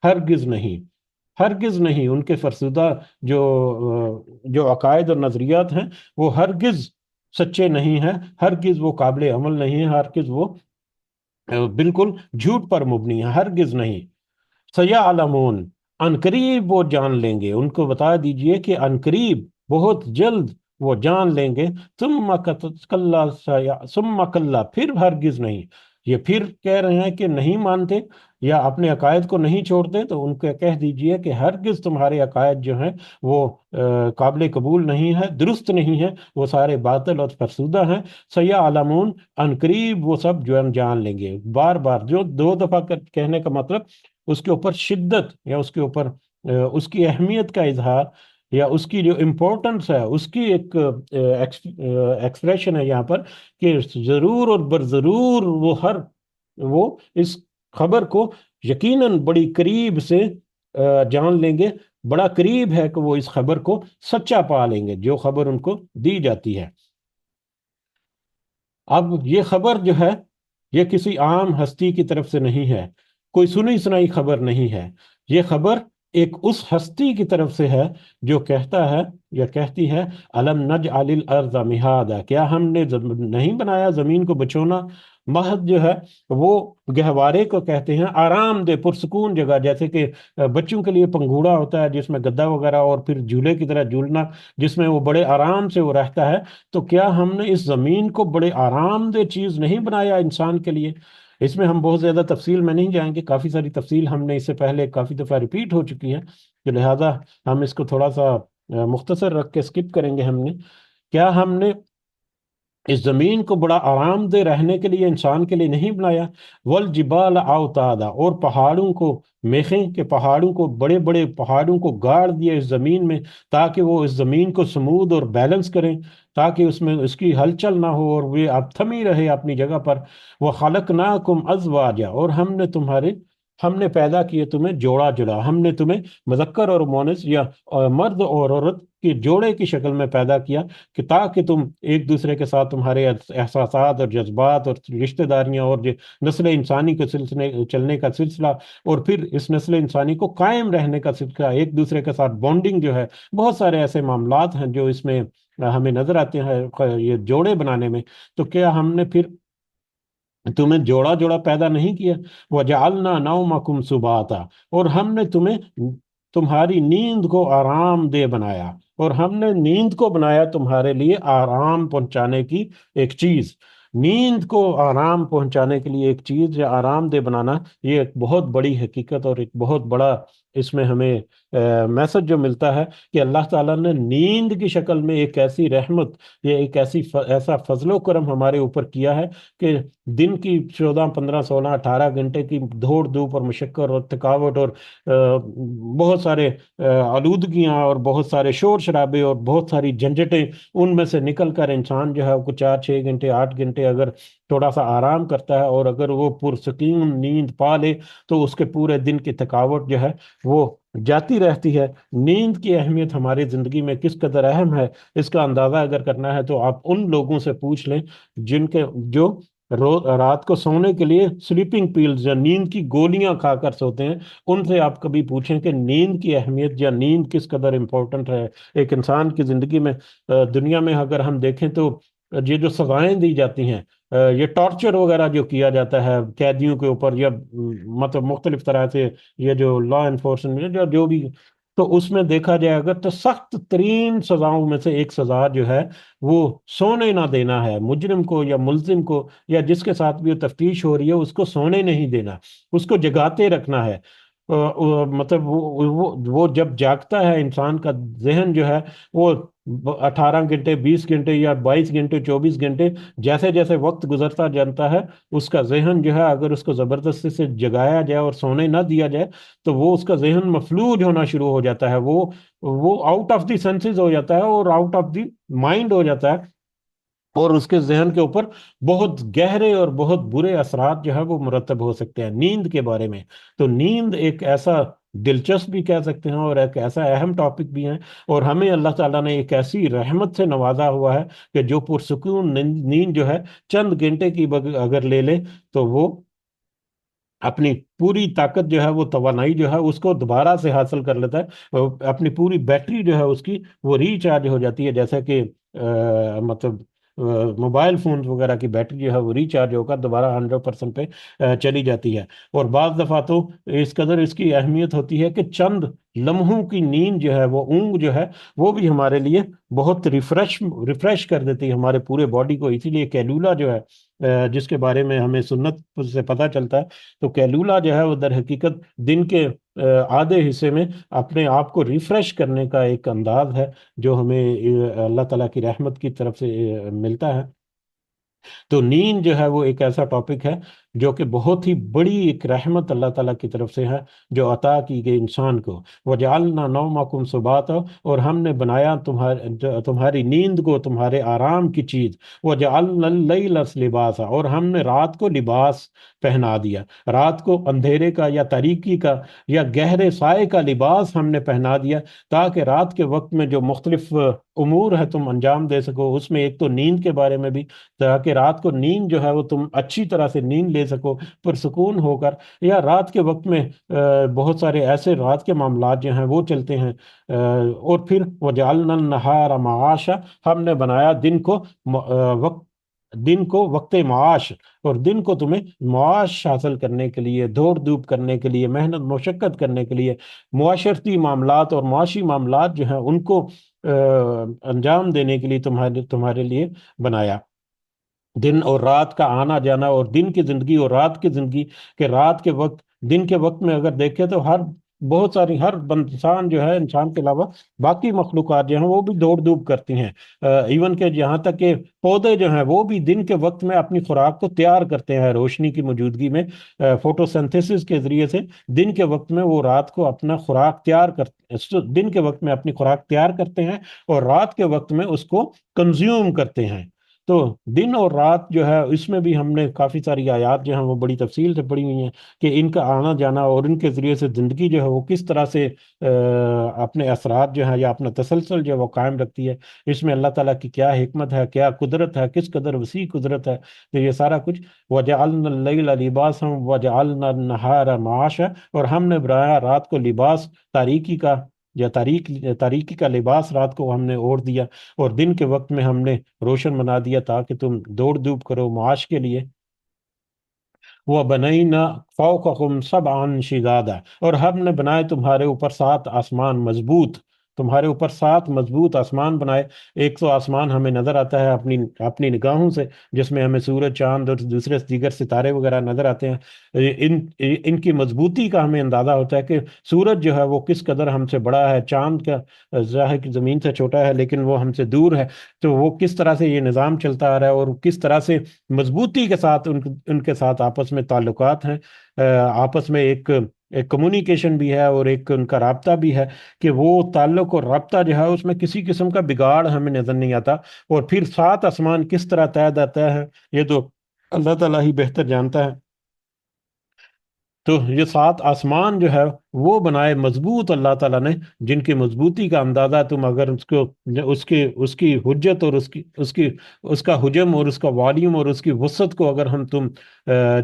ہرگز نہیں، ہرگز نہیں، ان کے فرسودہ جو جو عقائد اور نظریات ہیں وہ ہرگز سچے نہیں ہیں، ہرگز وہ قابل عمل نہیں ہیں، ہرگز وہ بالکل جھوٹ پر مبنی ہے، ہرگز نہیں۔ سیعلمون، عنقریب وہ جان لیں گے، ان کو بتا دیجئے کہ عنقریب بہت جلد وہ جان لیں گے، ثم کلا، پھر ہرگز نہیں۔ یہ پھر کہہ رہے ہیں کہ نہیں مانتے یا اپنے عقائد کو نہیں چھوڑتے، تو ان کو کہہ دیجئے کہ ہرگز تمہارے عقائد جو ہیں وہ قابل قبول نہیں ہے، درست نہیں ہے، وہ سارے باطل اور فرسودہ ہیں۔ سیعلمون، عنقریب وہ سب جو ہم جان لیں گے۔ بار بار جو دو دفعہ کہنے کا مطلب اس کے اوپر شدت یا اس کے اوپر اس کی اہمیت کا اظہار، یا اس کی جو امپورٹنس ہے اس کی ایک ایکسپریشن ہے یہاں پر، کہ ضرور اور برضرور وہ اس خبر کو یقیناً بڑی قریب سے جان لیں گے، بڑا قریب ہے کہ وہ اس خبر کو سچا پا لیں گے جو خبر ان کو دی جاتی ہے۔ اب یہ خبر جو ہے یہ کسی عام ہستی کی طرف سے نہیں ہے، کوئی سنی سنائی خبر نہیں ہے، یہ خبر ایک اس ہستی کی طرف سے ہے جو کہتا ہے یا کہتی ہے الم نجعل الارض مہادا، کیا ہم نے نہیں بنایا زمین کو بچونا؟ مہد جو ہے وہ گہوارے کو کہتے ہیں، آرام دہ پرسکون جگہ، جیسے کہ بچوں کے لیے پنگھوڑا ہوتا ہے جس میں گدا وغیرہ اور پھر جھولے کی طرح جھولنا، جس میں وہ بڑے آرام سے وہ رہتا ہے۔ تو کیا ہم نے اس زمین کو بڑے آرام دہ چیز نہیں بنایا انسان کے لیے؟ اس میں ہم بہت زیادہ تفصیل میں نہیں جائیں گے، کافی ساری تفصیل ہم نے اس سے پہلے کافی دفعہ ریپیٹ ہو چکی ہے، تو لہٰذا ہم اس کو تھوڑا سا مختصر رکھ کے سکپ کریں گے۔ کیا ہم نے اس زمین کو بڑا آرام دہ رہنے کے لیے انسان کے لیے نہیں بنایا؟ والجبال اوتادا، اور پہاڑوں کو میخیں کے پہاڑوں کو، بڑے بڑے پہاڑوں کو گاڑ دیا اس زمین میں تاکہ وہ اس زمین کو سمود اور بیلنس کریں، تاکہ اس میں اس کی ہلچل نہ ہو اور وہ اب تھمی رہے اپنی جگہ پر۔ وَخَلَقْنَاكُمْ أَزْوَاجًا، اور ہم نے پیدا کیے تمہیں جوڑا جڑا، ہم نے تمہیں مذکر اور مونس یا مرد اور عورت کے جوڑے کی شکل میں پیدا کیا، کہ تاکہ تم ایک دوسرے کے ساتھ تمہارے احساسات اور جذبات اور رشتہ داریاں اور نسل انسانی کے سلسلے چلنے کا سلسلہ، اور پھر اس نسل انسانی کو قائم رہنے کا سلسلہ، ایک دوسرے کے ساتھ بانڈنگ جو ہے، بہت سارے ایسے معاملات ہیں جو اس میں ہمیں نظر آتے ہیں یہ جوڑے بنانے میں۔ تو کیا ہم نے پھر تمہیں جوڑا جوڑا پیدا نہیں کیا؟ وجعلنا نومکم سباتا، اور ہم نے تمہیں تمہاری نیند کو آرام دہ بنایا، اور ہم نے نیند کو بنایا تمہارے لیے آرام پہنچانے کی ایک چیز۔ نیند کو آرام پہنچانے کے لیے ایک چیز یا آرام دہ بنانا، یہ ایک بہت بڑی حقیقت اور ایک بہت بڑا اس میں ہمیں میسج جو ملتا ہے کہ اللہ تعالیٰ نے نیند کی شکل میں ایک ایسی رحمت یا ایک ایسا فضل و کرم ہمارے اوپر کیا ہے کہ دن کی 14 15 16 18 گھنٹے کی دوڑ دھوپ اور مشقت اور تھکاوٹ اور بہت سارے آلودگیاں اور بہت سارے شور شرابے اور بہت ساری جھنجھٹیں، ان میں سے نکل کر انسان جو ہے وہ 4 6 گھنٹے 8 گھنٹے اگر تھوڑا سا آرام کرتا ہے اور اگر وہ پرسکون نیند پا لے تو اس کے پورے دن کی تھکاوٹ جو ہے وہ جاتی رہتی ہے۔ نیند کی اہمیت ہماری زندگی میں کس قدر اہم ہے، اس کا اندازہ اگر کرنا ہے تو آپ ان لوگوں سے پوچھ لیں جن کے جو رات کو سونے کے لیے سلیپنگ پیلز یا نیند کی گولیاں کھا کر سوتے ہیں۔ ان سے آپ کبھی پوچھیں کہ نیند کی اہمیت یا نیند کس قدر امپورٹنٹ ہے ایک انسان کی زندگی میں۔ دنیا میں اگر ہم دیکھیں تو یہ جو سزائیں دی جاتی ہیں، یہ ٹارچر وغیرہ جو کیا جاتا ہے قیدیوں کے اوپر، یا مطلب مختلف طرح سے یہ جو لا انفورسمنٹ جو بھی، تو اس میں دیکھا جائے اگر تو سخت ترین سزاؤں میں سے ایک سزا جو ہے وہ سونے نہ دینا ہے مجرم کو یا ملزم کو، یا جس کے ساتھ بھی وہ تفتیش ہو رہی ہے اس کو سونے نہیں دینا، اس کو جگاتے رکھنا ہے۔ مطلب وہ جب جاگتا ہے انسان کا ذہن جو ہے وہ 18 گھنٹے 20 گھنٹے یا 22 گھنٹے 24 گھنٹے، جیسے جیسے وقت گزرتا جانتا ہے اس کا ذہن جو ہے اگر اس کو زبردستی سے جگایا جائے اور سونے نہ دیا جائے تو وہ اس کا ذہن مفلوج ہونا شروع ہو جاتا ہے، وہ آؤٹ آف دی سینسز ہو جاتا ہے اور آؤٹ آف دی مائنڈ ہو جاتا ہے، اور اس کے ذہن کے اوپر بہت گہرے اور بہت برے اثرات جو ہے وہ مرتب ہو سکتے ہیں نیند کے بارے میں۔ تو نیند ایک ایسا دلچسپ بھی کہہ سکتے ہیں اور ایک ایسا اہم ٹاپک بھی ہے، اور ہمیں اللہ تعالیٰ نے ایک ایسی رحمت سے نوازا ہوا ہے کہ جو پرسکون نیند جو ہے چند گھنٹے کی اگر لے لے تو وہ اپنی پوری طاقت جو ہے وہ توانائی جو ہے اس کو دوبارہ سے حاصل کر لیتا ہے، اپنی پوری بیٹری جو ہے اس کی وہ ریچارج ہو جاتی ہے، جیسا کہ مطلب موبائل فون وغیرہ کی بیٹری جو ہے وہ ریچارج ہو کر دوبارہ 100% پہ چلی جاتی ہے۔ اور بعض دفعہ تو اس قدر اس کی اہمیت ہوتی ہے کہ چند لمحوں کی نیند جو ہے وہ اونگ جو ہے وہ بھی ہمارے لیے بہت ریفریش کر دیتی ہے ہمارے پورے باڈی کو۔ اسی لیے کیلولا جو ہے جس کے بارے میں ہمیں سنت سے پتہ چلتا ہے، تو کیلولا جو ہے وہ در حقیقت دن کے آدھے حصے میں اپنے آپ کو ریفریش کرنے کا ایک انداز ہے جو ہمیں اللہ تعالیٰ کی رحمت کی طرف سے ملتا ہے۔ تو نیند جو ہے وہ ایک ایسا ٹاپک ہے جو کہ بہت ہی بڑی ایک رحمت اللہ تعالیٰ کی طرف سے ہے جو عطا کی گئی انسان کو۔ وَجَعَلْنَا نَوْمَكُمْ سُبَاتًا، اور ہم نے بنایا تمہاری نیند کو تمہارے آرام کی چیز۔ وَجَعَلْنَا اللَّيْلَ لِبَاسًا، اور ہم نے رات کو لباس پہنا دیا، رات کو اندھیرے کا یا تاریکی کا یا گہرے سائے کا لباس ہم نے پہنا دیا، تاکہ رات کے وقت میں جو مختلف امور ہے تم انجام دے سکو، اس میں ایک تو نیند کے بارے میں بھی، تاکہ رات کو نیند جو ہے وہ تم اچھی طرح سے نیند لے سکو پرسکون ہو کر، یا رات کے وقت میں بہت سارے ایسے رات کے معاملات جو ہیں وہ چلتے ہیں۔ اور پھر وَجَعَلْنَا النَّهَارَ مَعَاشًا، ہم نے بنایا دن کو وقت معاش، اور دن کو تمہیں معاش حاصل کرنے کے لیے، دوڑ دھوپ کرنے کے لیے، محنت مشقت کرنے کے لیے، معاشرتی معاملات اور معاشی معاملات جو ہیں ان کو انجام دینے کے لیے تمہارے لیے بنایا۔ دن اور رات کا آنا جانا، اور دن کی زندگی اور رات کی زندگی، کہ رات کے وقت دن کے وقت میں اگر دیکھیں تو بہت ساری ہر انسان جو ہے، انسان کے علاوہ باقی مخلوقات جو ہیں وہ بھی دوڑ دھوپ کرتی ہیں، ایون کہ جہاں تک کہ پودے جو ہیں وہ بھی دن کے وقت میں اپنی خوراک کو تیار کرتے ہیں روشنی کی موجودگی میں، فوٹو سنتھیسس کے ذریعے سے دن کے وقت میں وہ رات کو اپنا خوراک تیار کرتے، دن کے وقت میں اپنی خوراک تیار کرتے ہیں اور رات کے وقت میں اس کو کنزیوم کرتے ہیں۔ تو دن اور رات جو ہے اس میں بھی ہم نے کافی ساری آیات جو ہیں وہ بڑی تفصیل سے پڑھی ہوئی ہیں کہ ان کا آنا جانا اور ان کے ذریعے سے زندگی جو ہے وہ کس طرح سے اپنے اثرات جو ہیں یا اپنا تسلسل جو ہے وہ قائم رکھتی ہے۔ اس میں اللہ تعالیٰ کی کیا حکمت ہے، کیا قدرت ہے، کس قدر وسیع قدرت ہے، تو یہ سارا کچھ وَجَعَلْنَا اللَّيْلَ لِبَاسًا وَجَعَلْنَا النَّهَارَ مَعَاشًا، اور ہم نے بنایا رات کو لباس تاریکی کا، یا تاریکی کا لباس رات کو ہم نے اوڑھ دیا، اور دن کے وقت میں ہم نے روشن بنا دیا تاکہ تم دوڑ دھوپ کرو معاش کے لیے۔ وہ بنینا فوقکم سبعا شدادا، اور ہم نے بنائے تمہارے اوپر 7 آسمان مضبوط، تمہارے اوپر 7 مضبوط آسمان بنائے۔ ایک تو آسمان ہمیں نظر آتا ہے اپنی اپنی نگاہوں سے، جس میں ہمیں سورج، چاند اور دوسرے دیگر ستارے وغیرہ نظر آتے ہیں۔ ان ان کی مضبوطی کا ہمیں اندازہ ہوتا ہے کہ سورج جو ہے وہ کس قدر ہم سے بڑا ہے، چاند کا ظاہر کہ زمین سے چھوٹا ہے لیکن وہ ہم سے دور ہے، تو وہ کس طرح سے یہ نظام چلتا آ رہا ہے اور کس طرح سے مضبوطی کے ساتھ ان کے ساتھ آپس میں تعلقات ہیں، آپس میں ایک کمیونیکیشن بھی ہے اور ایک ان کا رابطہ بھی ہے، کہ وہ تعلق اور رابطہ جو ہے اس میں کسی قسم کا بگاڑ ہمیں نظر نہیں آتا۔ اور پھر 7 آسمان کس طرح طے آتا ہے، یہ تو اللہ تعالیٰ ہی بہتر جانتا ہے۔ تو یہ 7 آسمان جو ہے وہ بنائے مضبوط اللہ تعالیٰ نے، جن کی مضبوطی کا اندازہ تم اگر اس کی حجت اور اس کا حجم اور اس کا والیوم اور اس کی وسعت کو اگر تم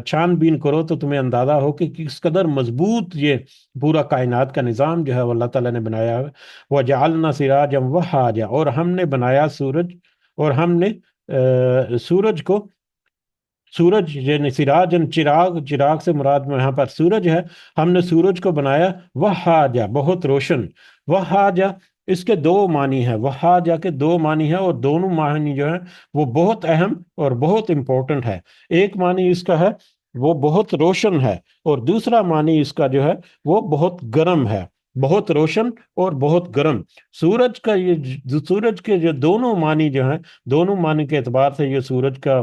چھان بین کرو، تو تمہیں اندازہ ہو کہ کس قدر مضبوط یہ پورا کائنات کا نظام جو ہے وہ اللہ تعالیٰ نے بنایا ہے۔ وَجَعَلْنَا سِرَاجًا وَهَّاجًا، اور ہم نے بنایا سورج، اور ہم نے سورج کو، سورج یعنی سراجن چراغ، چراغ سے مراد میں یہاں پر سورج ہے، ہم نے سورج کو بنایا وہاجا بہت روشن۔ وہاجا اس کے 2 معنی ہیں، وہاجا کے 2 معنی ہیں، اور دونوں معنی جو ہیں وہ بہت اہم اور بہت امپورٹنٹ ہے۔ ایک معنی اس کا ہے وہ بہت روشن ہے، اور دوسرا معنی اس کا جو ہے وہ بہت گرم ہے، بہت روشن اور بہت گرم۔ سورج کا یہ سورج کے جو دونوں معنی جو ہیں، دونوں معنی کے اعتبار سے یہ سورج کا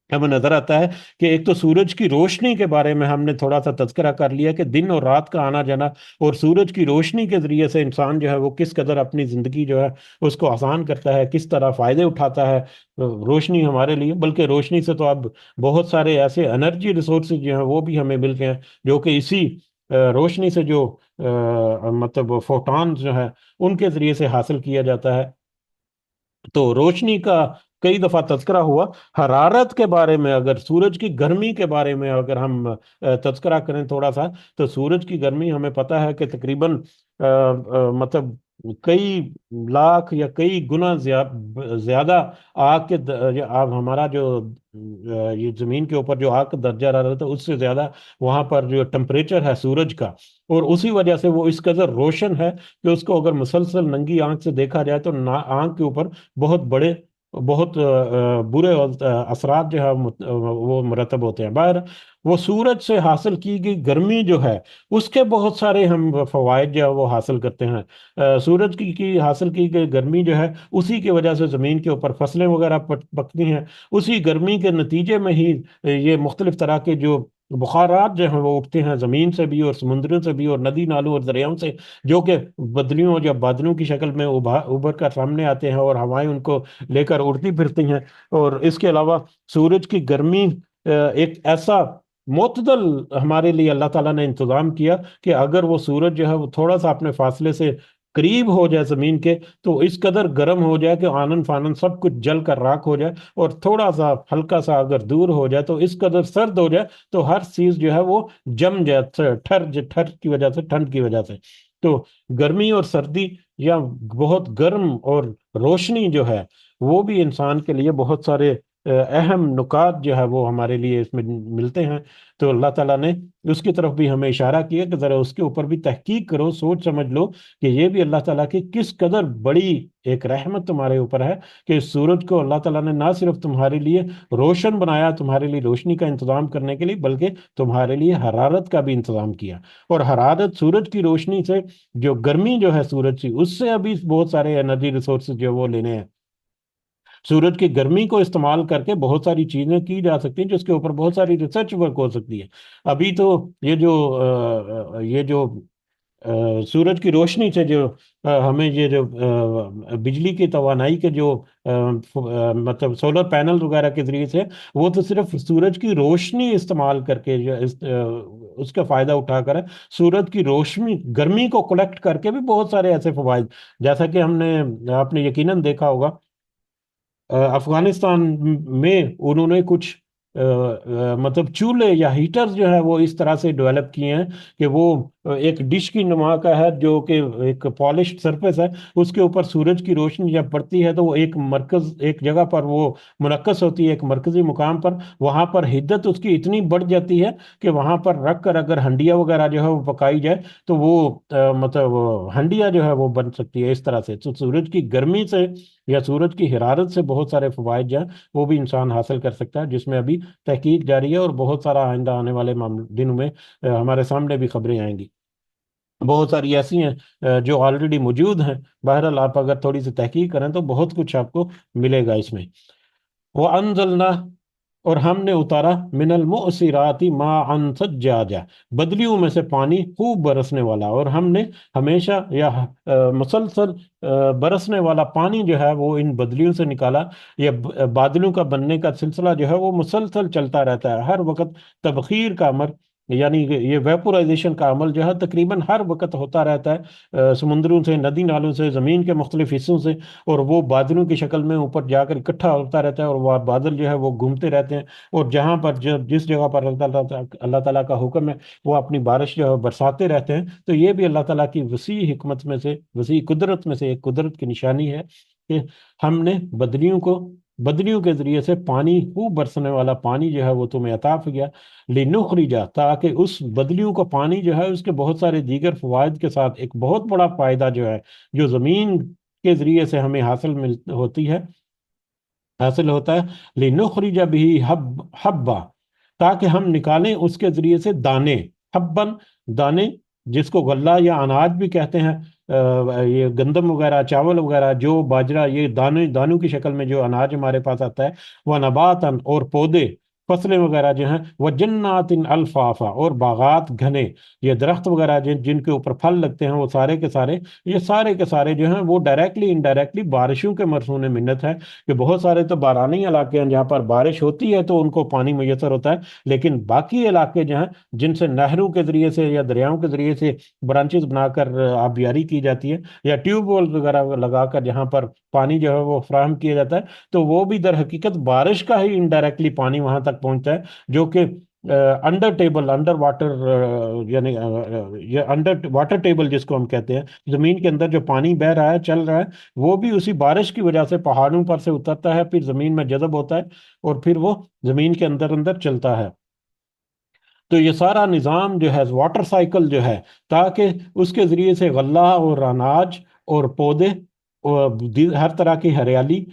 ہمیں نظر آتا ہے کہ ایک تو سورج کی روشنی کے بارے میں ہم نے تھوڑا سا تذکرہ کر لیا کہ دن اور رات کا آنا جانا، اور سورج کی روشنی کے ذریعے سے انسان جو ہے وہ کس قدر اپنی زندگی جو ہے اس کو آسان کرتا ہے، کس طرح فائدے اٹھاتا ہے روشنی ہمارے لیے۔ بلکہ روشنی سے تو اب بہت سارے ایسے انرجی ریسورسز جو ہیں وہ بھی ہمیں مل گئے ہیں، جو کہ اسی روشنی سے جو مطلب فوٹان جو ہے ان کے ذریعے سے حاصل کیا جاتا ہے۔ تو روشنی کا کئی دفعہ تذکرہ ہوا۔ حرارت کے بارے میں، اگر سورج کی گرمی کے بارے میں اگر ہم تذکرہ کریں تھوڑا سا، تو سورج کی گرمی ہمیں پتہ ہے کہ تقریباً مطلب کئی لاکھ یا کئی گنا زیادہ آگ کے ہمارا جو یہ زمین کے اوپر جو آگ کا درجہ رہا تھا اس سے زیادہ وہاں پر جو ٹمپریچر ہے سورج کا، اور اسی وجہ سے وہ اس قدر روشن ہے کہ اس کو اگر مسلسل ننگی آنکھ سے دیکھا جائے تو آنکھ کے اوپر بہت بڑے، بہت برے اثرات جو ہے وہ مرتب ہوتے ہیں۔ باہر وہ سورج سے حاصل کی گئی گرمی جو ہے اس کے بہت سارے ہم فوائد جو ہے وہ حاصل کرتے ہیں۔ سورج کی حاصل کی گئی گرمی جو ہے اسی کی وجہ سے زمین کے اوپر فصلیں وغیرہ پکتی ہیں، اسی گرمی کے نتیجے میں ہی یہ مختلف طرح کے جو بخارات جو ہیں وہ اٹھتے ہیں زمین سے بھی اور سمندروں سے بھی اور ندی نالوں اور دریاؤں سے، جو کہ بدلیوں یا بادلوں کی شکل میں ابھر کر سامنے آتے ہیں اور ہوائیں ان کو لے کر اڑتی پھرتی ہیں۔ اور اس کے علاوہ سورج کی گرمی ایک ایسا معتدل ہمارے لیے اللہ تعالیٰ نے انتظام کیا کہ اگر وہ سورج جو ہے وہ تھوڑا سا اپنے فاصلے سے قریب ہو جائے زمین کے، تو اس قدر گرم ہو جائے کہ آنن فانن سب کچھ جل کر راکھ ہو جائے، اور تھوڑا سا ہلکا سا اگر دور ہو جائے تو اس قدر سرد ہو جائے تو ہر چیز جو ہے وہ جم جائے، ٹھر کی وجہ سے، ٹھنڈ کی وجہ سے۔ تو گرمی اور سردی یا بہت گرم اور روشنی جو ہے وہ بھی انسان کے لیے بہت سارے اہم نکات جو ہے وہ ہمارے لیے اس میں ملتے ہیں۔ تو اللہ تعالیٰ نے اس کی طرف بھی ہمیں اشارہ کیا کہ ذرا اس کے اوپر بھی تحقیق کرو، سوچ سمجھ لو کہ یہ بھی اللہ تعالیٰ کی کس قدر بڑی ایک رحمت تمہارے اوپر ہے، کہ اس سورج کو اللہ تعالیٰ نے نہ صرف تمہارے لیے روشن بنایا، تمہارے لیے روشنی کا انتظام کرنے کے لیے، بلکہ تمہارے لیے حرارت کا بھی انتظام کیا۔ اور حرارت سورج کی روشنی سے، جو گرمی جو ہے سورج کی، اس سے ابھی بہت سارے انرجی ریسورسز جو وہ لینے ہیں۔ سورج کی گرمی کو استعمال کر کے بہت ساری چیزیں کی جا سکتی ہیں، جس کے اوپر بہت ساری ریسرچ ورک ہو سکتی ہے۔ ابھی تو یہ جو سورج کی روشنی سے جو ہمیں یہ جو بجلی کی توانائی کے جو مطلب سولر پینل وغیرہ کے ذریعے سے، وہ تو صرف سورج کی روشنی استعمال کر کے اس کا فائدہ اٹھا کر ہے، سورج کی روشنی گرمی کو کلیکٹ کر کے بھی بہت سارے ایسے فوائد، جیسا کہ آپ نے یقیناً دیکھا ہوگا افغانستان میں انہوں نے کچھ مطلب چولہے یا ہیٹرز جو ہے وہ اس طرح سے ڈیولپ کیے ہیں کہ وہ ایک ڈش کی نما کا ہے، جو کہ ایک پالشڈ سرفیس ہے، اس کے اوپر سورج کی روشنی جب پڑتی ہے تو وہ ایک مرکز، ایک جگہ پر وہ منعکس ہوتی ہے، ایک مرکزی مقام پر، وہاں پر حدت اس کی اتنی بڑھ جاتی ہے کہ وہاں پر رکھ کر اگر ہنڈیا وغیرہ جو ہے وہ پکائی جائے تو وہ مطلب ہنڈیا جو ہے وہ بن سکتی ہے اس طرح سے۔ تو سورج کی گرمی سے یا سورج کی حرارت سے بہت سارے فوائد جو ہیں وہ بھی انسان حاصل کر سکتا ہے، جس میں ابھی تحقیق جاری ہے، اور بہت سارا آئندہ آنے والے دنوں میں ہمارے سامنے بھی خبریں آئیں گی۔ بہت ساری ایسی ہیں جو آلریڈی موجود ہیں۔ بہرحال آپ اگر تھوڑی سی تحقیق کریں تو بہت کچھ آپ کو ملے گا اس میں۔ وَأَنزَلْنَا، اور ہم نے اتارا، من المؤثرات ماء ثجاجا، بدلیوں میں سے پانی خوب برسنے والا، اور ہم نے ہمیشہ یا مسلسل برسنے والا پانی جو ہے وہ ان بدلیوں سے نکالا۔ یہ بادلوں کا بننے کا سلسلہ جو ہے وہ مسلسل چلتا رہتا ہے ہر وقت۔ تبخیر کا عمل، یعنی کہ یہ ویپورائزیشن کا عمل جو ہے تقریباً ہر وقت ہوتا رہتا ہے، سمندروں سے، ندی نالوں سے، زمین کے مختلف حصوں سے، اور وہ بادلوں کی شکل میں اوپر جا کر اکٹھا ہوتا رہتا ہے، اور وہ بادل جو ہے وہ گھومتے رہتے ہیں، اور جہاں پر جس جگہ پر اللہ تعالیٰ کا حکم ہے وہ اپنی بارش جو ہے برساتے رہتے ہیں۔ تو یہ بھی اللہ تعالیٰ کی وسیع حکمت میں سے، وسیع قدرت میں سے ایک قدرت کی نشانی ہے کہ ہم نے بدلیوں کے ذریعے سے پانی، خوب برسنے والا پانی جو ہے وہ تمہیں عطا کیا، لنخرجا، تاکہ اس بدلیوں کو پانی جو ہے اس کے بہت سارے دیگر فوائد کے ساتھ ایک بہت بڑا فائدہ جو ہے، جو زمین کے ذریعے سے ہمیں حاصل ہوتا ہے، لنخرج به حبا، تاکہ ہم نکالیں اس کے ذریعے سے دانے، حبن، دانے، جس کو غلہ یا اناج بھی کہتے ہیں۔ یہ گندم وغیرہ، چاول وغیرہ، جو باجرہ، یہ دانوں کی شکل میں جو اناج ہمارے پاس آتا ہے، وہ نباتن، اور پودے، فصلیں وغیرہ جو ہیں، وہ جنات الفافا، اور باغات گھنے، یہ درخت وغیرہ جن کے اوپر پھل لگتے ہیں، وہ سارے کے سارے، یہ سارے کے سارے جو ہیں وہ ڈائریکٹلی انڈائریکٹلی بارشوں کے مرسوم منت ہے، کہ بہت سارے تو بارانی علاقے ہیں جہاں پر بارش ہوتی ہے تو ان کو پانی میسر ہوتا ہے، لیکن باقی علاقے جو ہیں جن سے نہروں کے ذریعے سے یا دریاؤں کے ذریعے سے برانچز بنا کر آبیاری کی جاتی ہے، یا ٹیوب ویل وغیرہ لگا کر جہاں پر پانی جو ہے وہ فراہم کیا جاتا ہے، تو وہ بھی در حقیقت بارش کا ہی انڈائریکٹلی پانی وہاں تک پہنچتا ہے، جو کہ انڈر ٹیبل، انڈر واٹر، یعنی یہ انڈر واٹر ٹیبل جس کو ہم کہتے ہیں، زمین کے اندر جو پانی بہ رہا ہے، چل رہا ہے، وہ بھی اسی بارش کی وجہ سے پہاڑوں پر سے اترتا ہے، پھر زمین میں جذب ہوتا ہے، اور پھر وہ زمین کے اندر اندر چلتا ہے۔ تو یہ سارا نظام جو ہے، واٹر سائیکل جو ہے، تاکہ اس کے ذریعے سے غلہ اور اناج اور پودے اور ہر طرح کی ہریالی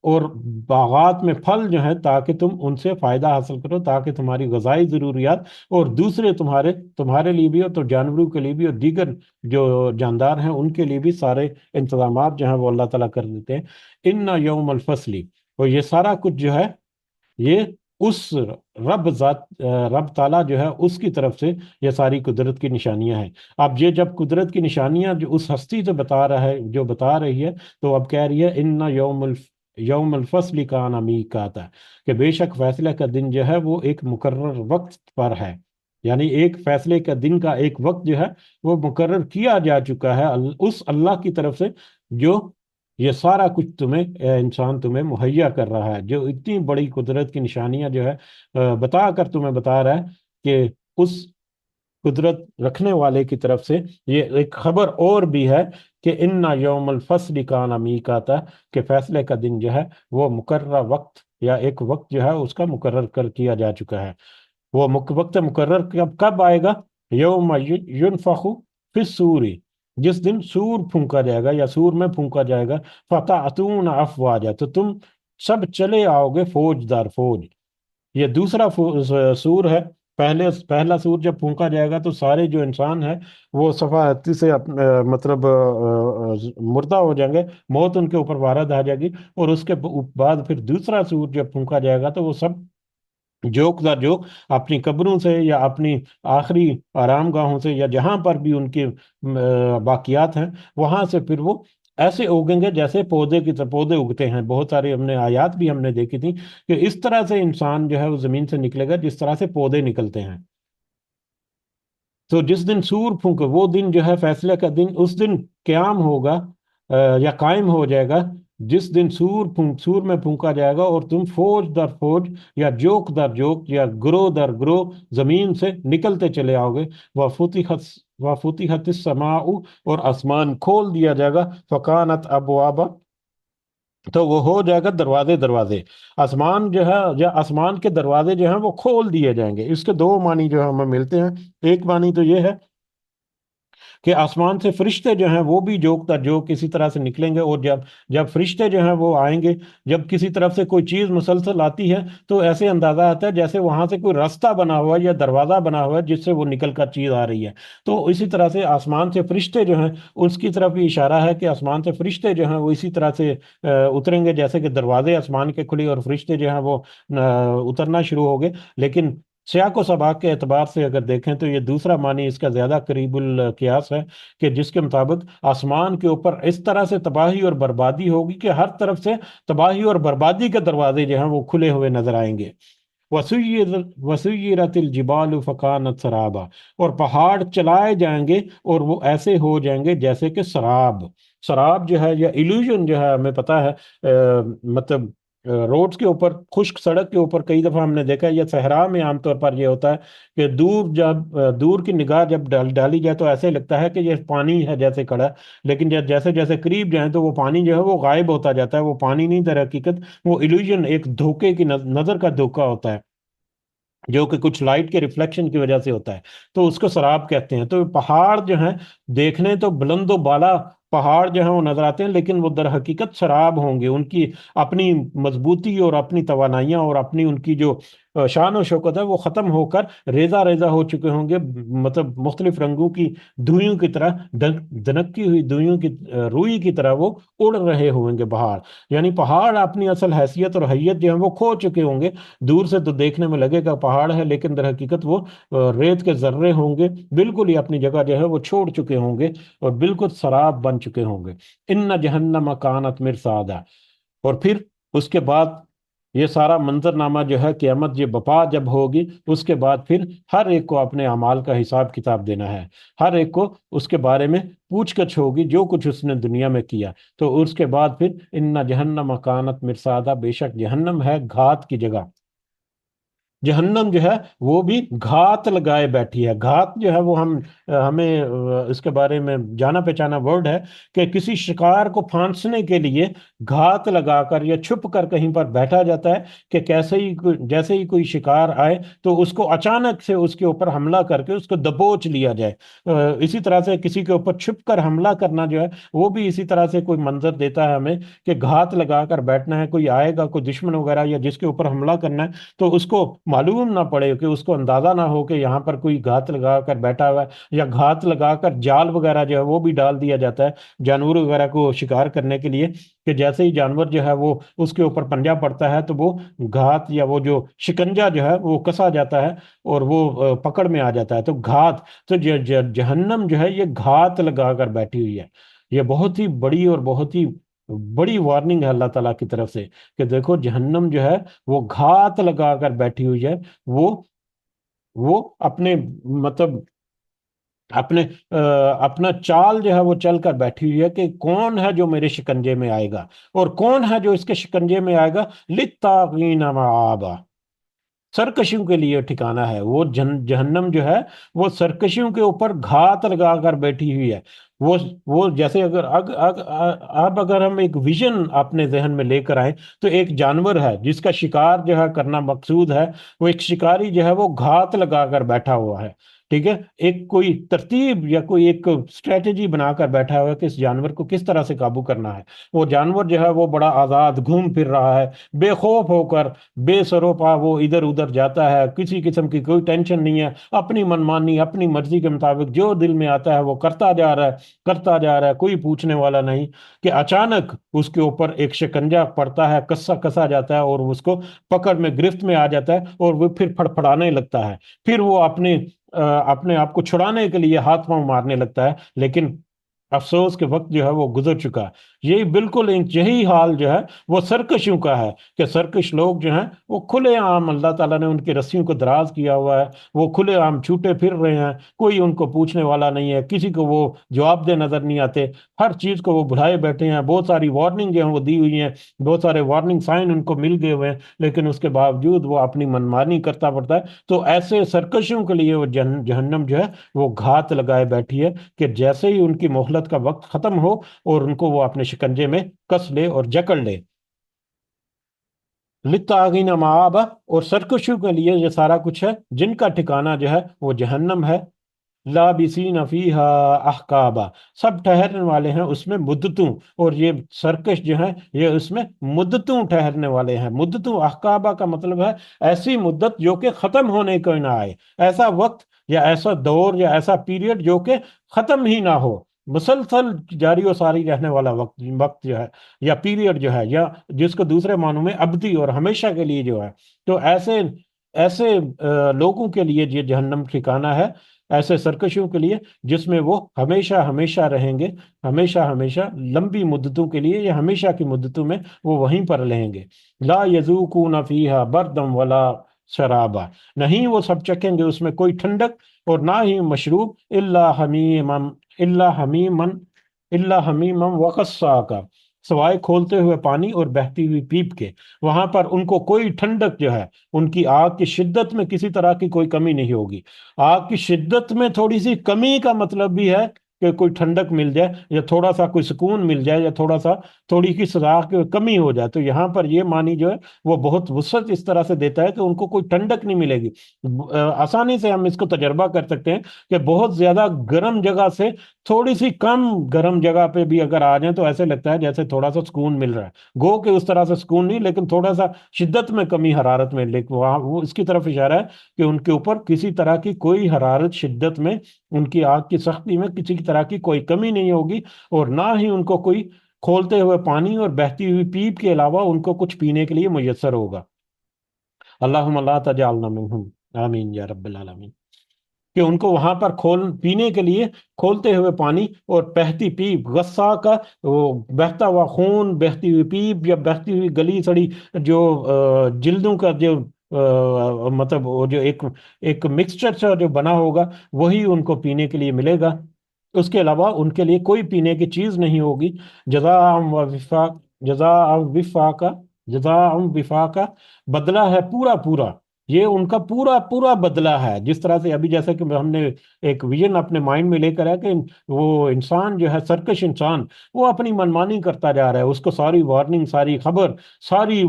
اور باغات میں پھل جو ہیں، تاکہ تم ان سے فائدہ حاصل کرو، تاکہ تمہاری غذائی ضروریات اور دوسرے تمہارے لیے بھی، اور تو جانوروں کے لیے بھی، اور دیگر جو جاندار ہیں ان کے لیے بھی سارے انتظامات جو ہیں وہ اللہ تعالیٰ کر دیتے ہیں۔ ان یوم الفصلی، اور یہ سارا کچھ جو ہے یہ اس رب تعالیٰ جو ہے اس کی طرف سے یہ ساری قدرت کی نشانیاں ہیں۔ اب یہ جب قدرت کی نشانیاں جو اس ہستی سے بتا رہا ہے، جو بتا رہی ہے، تو اب کہہ رہی ہے ان یوم الفصل کان میقاتا، کہ بے شک فیصلے کا دن جو ہے وہ ایک مقرر وقت پر ہے، یعنی ایک فیصلے کا دن کا ایک وقت جو ہے وہ مقرر کیا جا چکا ہے اس اللہ کی طرف سے، جو یہ سارا کچھ انسان تمہیں مہیا کر رہا ہے، جو اتنی بڑی قدرت کی نشانیاں جو ہے بتا کر تمہیں بتا رہا ہے کہ اس قدرت رکھنے والے کی طرف سے یہ ایک خبر اور بھی ہے کہ ان یوم الفصل کان میقاتا، کہ فیصلے کا دن جو ہے وہ مقررہ وقت یا ایک وقت جو ہے اس کا مقرر کر کیا جا چکا ہے۔ وہ وقت مقرر کب آئے گا؟ یوم ینفخ فی الصور، جس دن سور پھونکا جائے گا یا سور میں پھونکا جائے گا، فتأتون افواجا، تو تم سب چلے آؤ گے فوج در فوج۔ یہ دوسرا سور ہے۔ پہلا سور جب پھونکا جائے گا تو سارے جو انسان ہیں وہ صفاحتی سے مطلب مردہ ہو جائیں گے، موت ان کے اوپر وارد آ جائے گی، اور اس کے بعد پھر دوسرا سور جب پھونکا جائے گا تو وہ سب جوک در جوک اپنی قبروں سے یا اپنی آخری آرام گاہوں سے یا جہاں پر بھی ان کے باقیات ہیں وہاں سے پھر وہ ایسے اگیں گے جیسے پودے اگتے ہیں۔ بہت سارے ہم نے آیات بھی ہم نے دیکھی تھی کہ اس طرح سے انسان جو ہے وہ زمین سے نکلے گا جس طرح سے پودے نکلتے ہیں۔ تو جس دن سور پھونک، وہ دن جو ہے فیصلے کا دن، اس دن قیام ہوگا یا قائم ہو جائے گا جس دن سور میں پھونکا جائے گا اور تم فوج در فوج یا جوک در جوک یا گروہ در گروہ زمین سے نکلتے چلے آؤ گے. وَفُتِحَتِ السَّمَاءُ اور آسمان کھول دیا جائے گا. فَكَانَتْ أَبْوَابًا تو وہ ہو جائے گا دروازے دروازے. آسمان جو ہے یا آسمان کے دروازے جو ہیں وہ کھول دیے جائیں گے. اس کے دو معنی جو ہمیں ملتے ہیں. ایک معنی تو یہ ہے کہ آسمان سے فرشتے جو ہیں وہ بھی جوک در جوک کسی طرح سے نکلیں گے، اور جب فرشتے جو ہیں وہ آئیں گے، جب کسی طرف سے کوئی چیز مسلسل آتی ہے تو ایسے اندازہ آتا ہے جیسے وہاں سے کوئی راستہ بنا ہوا ہے یا دروازہ بنا ہوا ہے جس سے وہ نکل کر چیز آ رہی ہے. تو اسی طرح سے آسمان سے فرشتے جو ہیں اس کی طرف بھی اشارہ ہے کہ آسمان سے فرشتے جو ہیں وہ اسی طرح سے اتریں گے جیسے کہ دروازے آسمان کے کھلی اور فرشتے جو ہیں وہ اترنا شروع ہو گئے. لیکن سیاق و سباق کے اعتبار سے اگر دیکھیں تو یہ دوسرا معنی اس کا زیادہ قریب القیاس ہے، کہ جس کے مطابق آسمان کے اوپر اس طرح سے تباہی اور بربادی ہوگی کہ ہر طرف سے تباہی اور بربادی کے دروازے جو ہیں وہ کھلے ہوئے نظر آئیں گے. وَسُيِّرَتِ الْجِبَالُ فَكَانَتْ سَرَابًا اور پہاڑ چلائے جائیں گے اور وہ ایسے ہو جائیں گے جیسے کہ سراب. سراب جو ہے یا ایلوژن جو ہے ہمیں پتہ ہے، مطلب روڈز کے اوپر، خشک سڑک کے اوپر کئی دفعہ ہم نے دیکھا ہے، یا صحرا میں عام طور پر یہ ہوتا ہے کہ دور کی نگاہ جب ڈالی جائے تو ایسے لگتا ہے کہ یہ پانی ہے جیسے کھڑا ہے، لیکن جب جیسے جیسے قریب جائیں تو وہ پانی جو ہے وہ غائب ہوتا جاتا ہے. وہ پانی نہیں در حقیقت وہ ایلوژن، ایک دھوکے کی نظر کا دھوکا ہوتا ہے جو کہ کچھ لائٹ کے ریفلیکشن کی وجہ سے ہوتا ہے. تو اس کو سراب کہتے ہیں. تو پہاڑ جو ہیں دیکھنے تو بلند و بالا پہاڑ جو ہیں وہ نظر آتے ہیں، لیکن وہ در حقیقت سراب ہوں گے. ان کی اپنی مضبوطی اور اپنی توانائیاں اور اپنی ان کی جو شان و شوکت ہے وہ ختم ہو کر ریزہ ریزہ ہو چکے ہوں گے، مطلب مختلف رنگوں کی دوئیوں کی طرح، دنکتی ہوئی دوئیوں کی روئی کی طرح وہ اڑ رہے ہوں گے پہاڑ. یعنی پہاڑ اپنی اصل حیثیت اور حیت جو ہے وہ کھو چکے ہوں گے. دور سے تو دیکھنے میں لگے گا پہاڑ ہے، لیکن در حقیقت وہ ریت کے ذرے ہوں گے، بالکل ہی اپنی جگہ جو ہے وہ چھوڑ چکے ہوں گے اور بالکل سراب بن چکے ہوں گے. ان جہنم کانت مرصادا. اور پھر اس کے بعد یہ سارا منظرنامہ جو ہے قیامت یہ بپا جب ہوگی اس کے بعد پھر ہر ایک کو اپنے اعمال کا حساب کتاب دینا ہے. ہر ایک کو اس کے بارے میں پوچھ گچھ ہوگی جو کچھ اس نے دنیا میں کیا. تو اس کے بعد پھر ان جہنم کانت مرصادا، بے شک جہنم ہے گھات کی جگہ. جہنم جو ہے وہ بھی گھات لگائے بیٹھی ہے. گھات جو ہے وہ ہمیں اس کے بارے میں جانا پہچانا ورڈ ہے کہ کسی شکار کو پھانسنے کے لیے گھات لگا کر یا چھپ کر کہیں پر بیٹھا جاتا ہے کہ جیسے ہی کوئی شکار آئے تو اس کو اچانک سے اس کے اوپر حملہ کر کے اس کو دبوچ لیا جائے. اسی طرح سے کسی کے اوپر چھپ کر حملہ کرنا جو ہے وہ بھی اسی طرح سے کوئی منظر دیتا ہے ہمیں کہ گھات لگا کر بیٹھنا ہے. کوئی آئے گا، کوئی دشمن وغیرہ یا جس کے اوپر حملہ کرنا ہے، تو اس کو معلوم نہ پڑے، کہ اس کو اندازہ نہ ہو کہ یہاں پر کوئی گھات لگا کر بیٹھا ہوا ہے. یا گھات لگا کر جال وغیرہ جو ہے وہ بھی ڈال دیا جاتا ہے جانور وغیرہ کو شکار کرنے کے لیے، کہ جیسے ہی جانور جو ہے وہ اس کے اوپر پنجہ پڑتا ہے تو وہ گھات یا وہ جو شکنجہ جو ہے وہ کسا جاتا ہے اور وہ پکڑ میں آ جاتا ہے. تو گھات، تو جہنم جو ہے یہ گھات لگا کر بیٹھی ہوئی ہے. یہ بہت ہی بڑی اور بہت ہی بڑی وارننگ ہے اللہ تعالیٰ کی طرف سے کہ دیکھو جہنم جو ہے وہ گھات لگا کر بیٹھی ہوئی ہے. وہ وہ اپنے مطلب اپنے اپنا چال جو ہے وہ چل کر بیٹھی ہوئی ہے کہ کون ہے جو میرے شکنجے میں آئے گا اور کون ہے جو اس کے شکنجے میں آئے گا. للطاغین مآبا، سرکشیوں کے لیے ٹھکانہ ہے. وہ جہنم جو ہے وہ سرکشیوں کے اوپر گھات لگا کر بیٹھی ہوئی ہے. وہ جیسے اب اگر ہم ایک ویژن اپنے ذہن میں لے کر آئیں تو ایک جانور ہے جس کا شکار جو ہے کرنا مقصود ہے. وہ ایک شکاری جو ہے وہ گھات لگا کر بیٹھا ہوا ہے، ٹھیک ہے، ایک کوئی ترتیب یا کوئی ایک اسٹریٹجی بنا کر بیٹھا ہوا ہے کہ اس جانور کو کس طرح سے قابو کرنا ہے. وہ جانور جو ہے وہ بڑا آزاد گھوم پھر رہا ہے، بے خوف ہو کر، بے سرو پا وہ ادھر ادھر جاتا ہے. کسی قسم کی کوئی ٹینشن نہیں ہے، اپنی منمانی اپنی مرضی کے مطابق جو دل میں آتا ہے وہ کرتا جا رہا ہے، کرتا جا رہا ہے. کوئی پوچھنے والا نہیں کہ اچانک اس کے اوپر ایک شکنجہ پڑتا ہے، کسا جاتا ہے اور اس کو پکڑ میں گرفت میں آ جاتا ہے اور وہ پھر پھڑپھڑانے لگتا ہے. پھر وہ اپنے آپ کو چھڑانے کے لیے ہاتھ پاؤں مارنے لگتا ہے. لیکن افسوس کے وقت جو ہے وہ گزر چکا. یہی بالکل یہی حال جو ہے وہ سرکشوں کا ہے، کہ سرکش لوگ جو ہیں وہ کھلے عام اللہ تعالیٰ نے ان کی رسیوں کو دراز کیا ہوا ہے، وہ کھلے عام چھوٹے پھر رہے ہیں، کوئی ان کو پوچھنے والا نہیں ہے، کسی کو وہ جواب دہ نظر نہیں آتے، ہر چیز کو وہ بھلائے بیٹھے ہیں، بہت ساری وارننگ جو ہیں وہ دی ہوئی ہیں، بہت سارے وارننگ سائن ان کو مل گئے ہوئے ہیں، لیکن اس کے باوجود وہ اپنی منمانی کرتا پڑتا ہے۔ تو ایسے سرکشوں کے لیے وہ جہنم جو ہے وہ گھات لگائے بیٹھی ہے، کہ جیسے ہی ان کی مہلت کا وقت ختم ہو اور ان کو وہ اپنے شکنجے میں کس لے اور جکڑ لے۔ للطاغین مآبا، اور سرکشوں کے لیے یہ سارا کچھ ہے، جن کا ٹھکانہ جو ہے وہ جہنم ہے۔ لابسین فیہا احقابا، سب ٹھہرنے والے ہیں اس میں مدتوں، اور یہ سرکش جو ہیں یہ اس میں مدتوں ٹھہرنے والے ہیں۔ مدتوں، احقابا کا مطلب ہے ایسی مدت جو کہ ختم ہونے کو نہ آئے، ایسا وقت یا ایسا دور یا ایسا پیریڈ جو کہ ختم ہی نہ ہو، مسلسل جاری و ساری رہنے والا وقت جو ہے یا پیریڈ جو ہے، یا جس کو دوسرے معنوں میں ابدی اور ہمیشہ کے لیے جو ہے۔ تو ایسے ایسے لوگوں کے لیے یہ جہنم ٹھکانہ ہے، ایسے سرکشوں کے لیے، جس میں وہ ہمیشہ ہمیشہ رہیں گے، ہمیشہ ہمیشہ لمبی مدتوں کے لیے یا ہمیشہ کی مدتوں میں وہ وہیں پر رہیں گے۔ لا یذوقون فیہا بردم ولا شرابا، نہیں وہ سب چکھیں گے اس میں کوئی ٹھنڈک اور نہ ہی مشروب، الا حمیمم وغساقا، سوائے کھولتے ہوئے پانی اور بہتی ہوئی پیپ کے۔ وہاں پر ان کو کوئی ٹھنڈک جو ہے، ان کی آگ کی شدت میں کسی طرح کی کوئی کمی نہیں ہوگی۔ آگ کی شدت میں تھوڑی سی کمی کا مطلب بھی ہے کہ کوئی ٹھنڈک مل جائے، یا تھوڑا سا کوئی سکون مل جائے، یا تھوڑی کی سراغ کی کمی ہو جائے۔ تو یہاں پر یہ معنی جو ہے وہ بہت وسعت اس طرح سے دیتا ہے کہ ان کو کوئی ٹھنڈک نہیں ملے گی۔ آسانی سے ہم اس کو تجربہ کر سکتے ہیں کہ بہت زیادہ گرم جگہ سے تھوڑی سی کم گرم جگہ پہ بھی اگر آ جائیں تو ایسے لگتا ہے جیسے تھوڑا سا سکون مل رہا ہے، گو کہ اس طرح سے سکون نہیں، لیکن تھوڑا سا شدت میں کمی حرارت میں، لیکن وہاں وہ اس کی طرف اشارہ ہے کہ ان کے اوپر کسی طرح کی کوئی حرارت شدت میں، ان کی آگ کی سختی میں کسی طرح کی کوئی کمی نہیں ہوگی، اور نہ ہی ان کو کوئی کھولتے ہوئے پانی اور بہتی ہوئی پیپ کے علاوہ ان کو کچھ پینے کے لیے میسر ہوگا۔ اللہم لا تجعلنا منہم، آمین یا رب العالمین۔ کہ ان کو وہاں پر پینے کے لیے کھولتے ہوئے پانی اور بہتی پیپ، غصہ کا وہ بہتا ہوا خون، بہتی ہوئی پیپ یا بہتی ہوئی گلی سڑی جو جلدوں کا جو مطلب وہ جو ایک مکسچر سا جو بنا ہوگا، وہی ان کو پینے کے لیے ملے گا۔ اس کے علاوہ ان کے لیے کوئی پینے کی چیز نہیں ہوگی۔ جزاء و وفاق، جزاء وفاقہ، جزاء وفاقہ، بدلہ ہے پورا پورا، یہ ان کا پورا پورا بدلہ ہے۔ جس طرح سے ابھی جیسے کہ ہم نے ایک ویژن اپنے مائنڈ میں لے کر ہے کہ وہ انسان جو ہے، سرکش انسان، وہ اپنی منمانی کرتا جا رہا ہے، اس کو ساری وارننگ، ساری خبر، ساری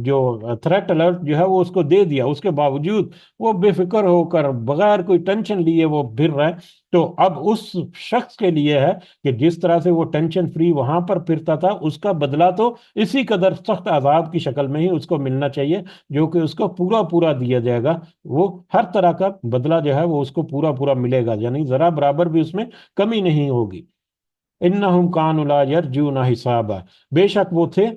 جو تھریٹ الرٹ جو ہے وہ اس کو دے دیا، اس کے باوجود وہ بے فکر ہو کر بغیر کوئی ٹینشن لیے وہ پھر رہا ہے۔ تو اب اس شخص کے لیے ہے کہ جس طرح سے وہ ٹینشن فری وہاں پر پھرتا تھا، اس کا بدلہ تو اسی قدر سخت عذاب کی شکل میں ہی اس کو ملنا چاہیے، جو کہ اس کو پورا پورا دیا جائے گا۔ وہ ہر طرح کا بدلہ جو ہے وہ اس کو پورا پورا ملے گا، یعنی ذرا برابر بھی اس میں کمی نہیں ہوگی۔ انہم کانوا لا یرجون حسابا، بے شک وہ تھے،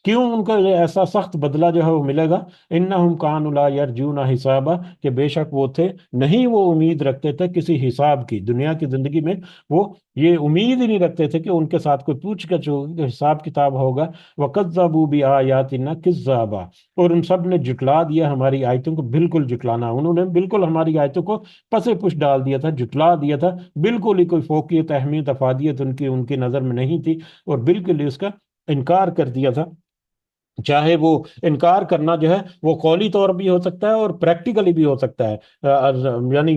کیوں ان کا یہ ایسا سخت بدلہ جو ہے وہ ملے گا؟ انہم کانوا لا یرجون حسابا، کہ بے شک وہ تھے، نہیں وہ امید رکھتے تھے کسی حساب کی، دنیا کی زندگی میں وہ یہ امید ہی نہیں رکھتے تھے کہ ان کے ساتھ کوئی پوچھ گچھ ہوگی، کہ حساب کتاب ہوگا۔ وَكَذَّبُوا بِآيَاتِنَا كِذَّابًا، اور ان سب نے جھٹلا دیا ہماری آیتوں کو، بالکل جھٹلانا، انہوں نے بالکل ہماری آیتوں کو پسے پش ڈال دیا تھا، جھٹلا دیا تھا، بالکل ہی کوئی فوقیت، اہمیت، افادیت ان کی نظر میں نہیں تھی، اور بالکل ہی اس کا انکار کر دیا تھا۔ چاہے وہ انکار کرنا جو ہے وہ قولی طور بھی ہو سکتا ہے اور پریکٹیکلی بھی ہو سکتا ہے، یعنی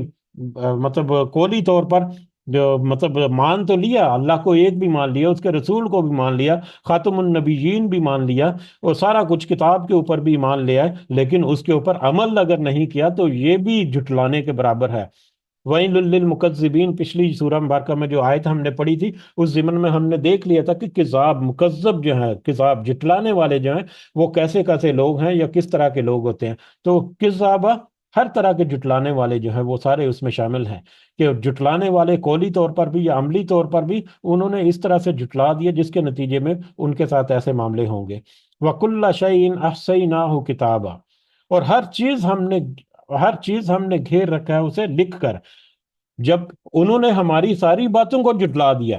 مطلب قولی طور پر جو مطلب مان تو لیا، اللہ کو ایک بھی مان لیا، اس کے رسول کو بھی مان لیا، خاتم النبیین بھی مان لیا، اور سارا کچھ کتاب کے اوپر بھی مان لیا ہے، لیکن اس کے اوپر عمل اگر نہیں کیا تو یہ بھی جھٹلانے کے برابر ہے۔ وَإِلٌّ لِّلْمُكَذِّبِينَ، پچھلی سورہ مبارکہ میں جو آیت ہم نے پڑھی تھی، اس ضمن میں ہم نے دیکھ لیا تھا کہ کذاب، مکذب جو ہیں، کذاب جھٹلانے والے جو ہیں، وہ کیسے کیسے لوگ ہیں یا کس طرح کے لوگ ہوتے ہیں۔ تو کذابہ، ہر طرح کے جھٹلانے والے جو ہیں وہ سارے اس میں شامل ہیں، کہ جھٹلانے والے قولی طور پر بھی یا عملی طور پر بھی انہوں نے اس طرح سے جھٹلا دیا جس کے نتیجے میں ان کے ساتھ ایسے معاملے ہوں گے۔ وَكُلَّ شَيْءٍ أَحْصَيْنَاهُ كِتَابًا، اور ہر چیز ہم نے گھیر رکھا ہے اسے لکھ کر۔ جب انہوں نے ہماری ساری باتوں کو جھٹلا دیا،